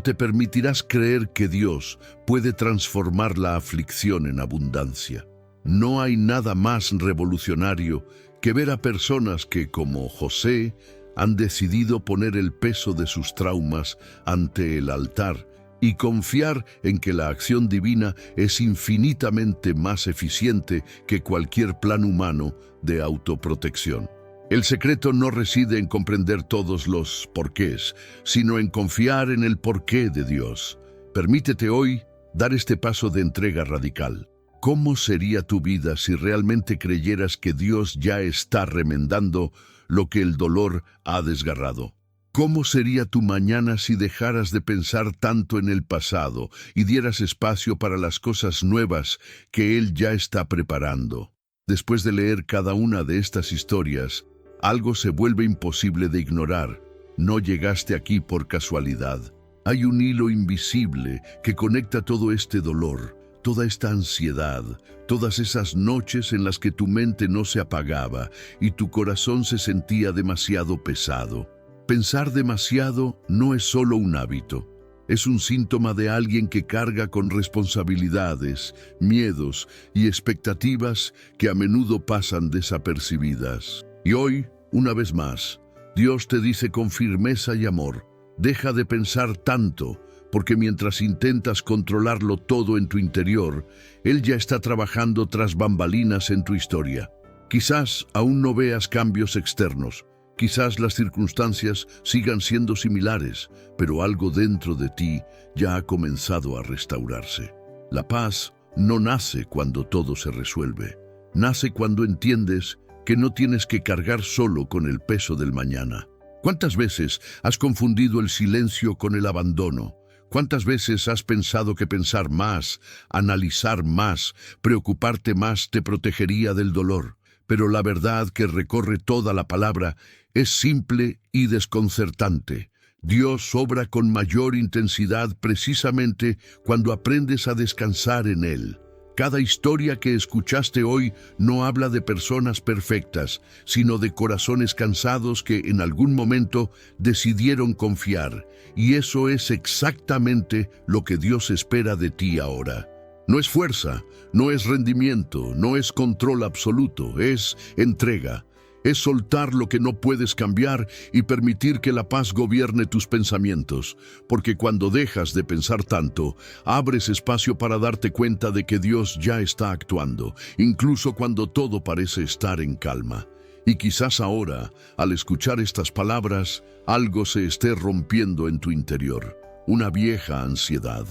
te permitirás creer que Dios puede transformar la aflicción en abundancia? No hay nada más revolucionario que ver a personas que, como José, han decidido poner el peso de sus traumas ante el altar y confiar en que la acción divina es infinitamente más eficiente que cualquier plan humano de autoprotección. El secreto no reside en comprender todos los porqués, sino en confiar en el porqué de Dios. Permítete hoy dar este paso de entrega radical. ¿Cómo sería tu vida si realmente creyeras que Dios ya está remendando lo que el dolor ha desgarrado? ¿Cómo sería tu mañana si dejaras de pensar tanto en el pasado y dieras espacio para las cosas nuevas que Él ya está preparando? Después de leer cada una de estas historias, algo se vuelve imposible de ignorar. No llegaste aquí por casualidad. Hay un hilo invisible que conecta todo este dolor, toda esta ansiedad, todas esas noches en las que tu mente no se apagaba y tu corazón se sentía demasiado pesado. Pensar demasiado no es solo un hábito, es un síntoma de alguien que carga con responsabilidades, miedos y expectativas que a menudo pasan desapercibidas. Y hoy, una vez más, Dios te dice con firmeza y amor, deja de pensar tanto, porque mientras intentas controlarlo todo en tu interior, Él ya está trabajando tras bambalinas en tu historia. Quizás aún no veas cambios externos, quizás las circunstancias sigan siendo similares, pero algo dentro de ti ya ha comenzado a restaurarse. La paz no nace cuando todo se resuelve, nace cuando entiendes que no tienes que cargar solo con el peso del mañana. ¿Cuántas veces has confundido el silencio con el abandono? ¿Cuántas veces has pensado que pensar más, analizar más, preocuparte más te protegería del dolor? Pero la verdad que recorre toda la palabra es simple y desconcertante. Dios obra con mayor intensidad precisamente cuando aprendes a descansar en Él. Cada historia que escuchaste hoy no habla de personas perfectas, sino de corazones cansados que en algún momento decidieron confiar. Y eso es exactamente lo que Dios espera de ti ahora. No es fuerza, no es rendimiento, no es control absoluto, es entrega. Es soltar lo que no puedes cambiar y permitir que la paz gobierne tus pensamientos, porque cuando dejas de pensar tanto, abres espacio para darte cuenta de que Dios ya está actuando, incluso cuando todo parece estar en calma. Y quizás ahora, al escuchar estas palabras, algo se esté rompiendo en tu interior, una vieja ansiedad,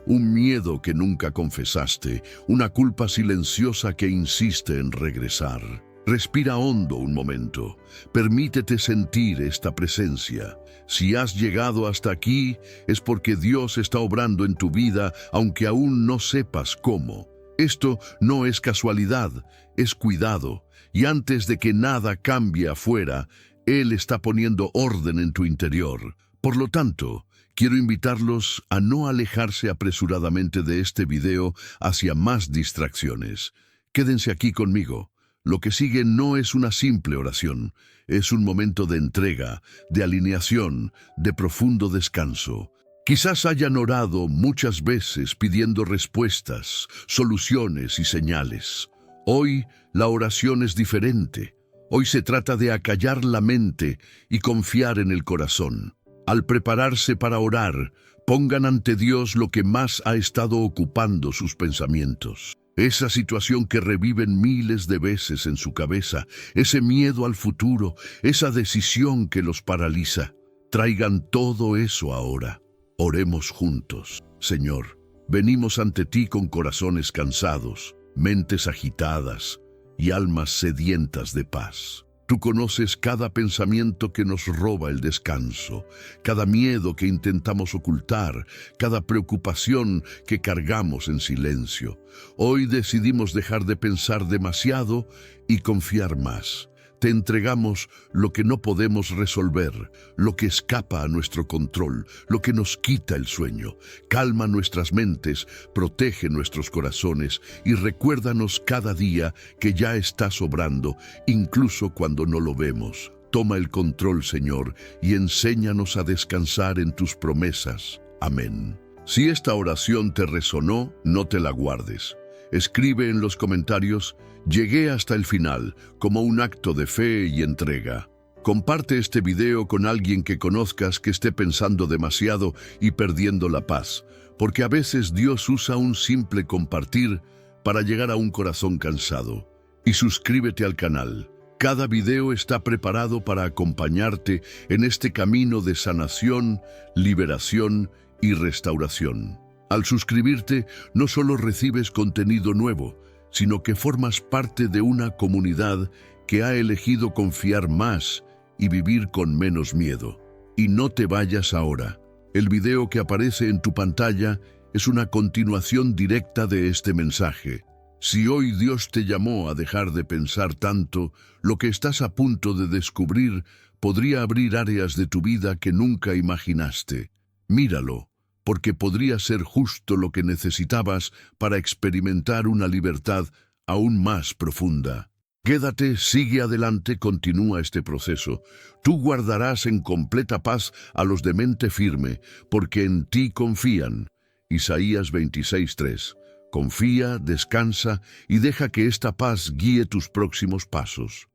un miedo que nunca confesaste, una culpa silenciosa que insiste en regresar. Respira hondo un momento. Permítete sentir esta presencia. Si has llegado hasta aquí, es porque Dios está obrando en tu vida, aunque aún no sepas cómo. Esto no es casualidad, es cuidado. Y antes de que nada cambie afuera, Él está poniendo orden en tu interior. Por lo tanto, quiero invitarlos a no alejarse apresuradamente de este video hacia más distracciones. Quédense aquí conmigo. Lo que sigue no es una simple oración, es un momento de entrega, de alineación, de profundo descanso. Quizás hayan orado muchas veces pidiendo respuestas, soluciones y señales. Hoy la oración es diferente. Hoy se trata de acallar la mente y confiar en el corazón. Al prepararse para orar, pongan ante Dios lo que más ha estado ocupando sus pensamientos. Esa situación que reviven miles de veces en su cabeza, ese miedo al futuro, esa decisión que los paraliza. Traigan todo eso ahora. Oremos juntos. Señor, venimos ante ti con corazones cansados, mentes agitadas y almas sedientas de paz. Tú conoces cada pensamiento que nos roba el descanso, cada miedo que intentamos ocultar, cada preocupación que cargamos en silencio. Hoy decidimos dejar de pensar demasiado y confiar más. Te entregamos lo que no podemos resolver, lo que escapa a nuestro control, lo que nos quita el sueño. Calma nuestras mentes, protege nuestros corazones y recuérdanos cada día que ya estás obrando, incluso cuando no lo vemos. Toma el control, Señor, y enséñanos a descansar en tus promesas. Amén. Si esta oración te resonó, no te la guardes. Escribe en los comentarios: llegué hasta el final, como un acto de fe y entrega. Comparte este video con alguien que conozcas que esté pensando demasiado y perdiendo la paz, porque a veces Dios usa un simple compartir para llegar a un corazón cansado. Y suscríbete al canal. Cada video está preparado para acompañarte en este camino de sanación, liberación y restauración. Al suscribirte, no solo recibes contenido nuevo, sino que formas parte de una comunidad que ha elegido confiar más y vivir con menos miedo. Y no te vayas ahora. El video que aparece en tu pantalla es una continuación directa de este mensaje. Si hoy Dios te llamó a dejar de pensar tanto, lo que estás a punto de descubrir podría abrir áreas de tu vida que nunca imaginaste. Míralo, porque podría ser justo lo que necesitabas para experimentar una libertad aún más profunda. Quédate, sigue adelante, continúa este proceso. Tú guardarás en completa paz a los de mente firme, porque en ti confían. Isaías 26:3. Confía, descansa y deja que esta paz guíe tus próximos pasos.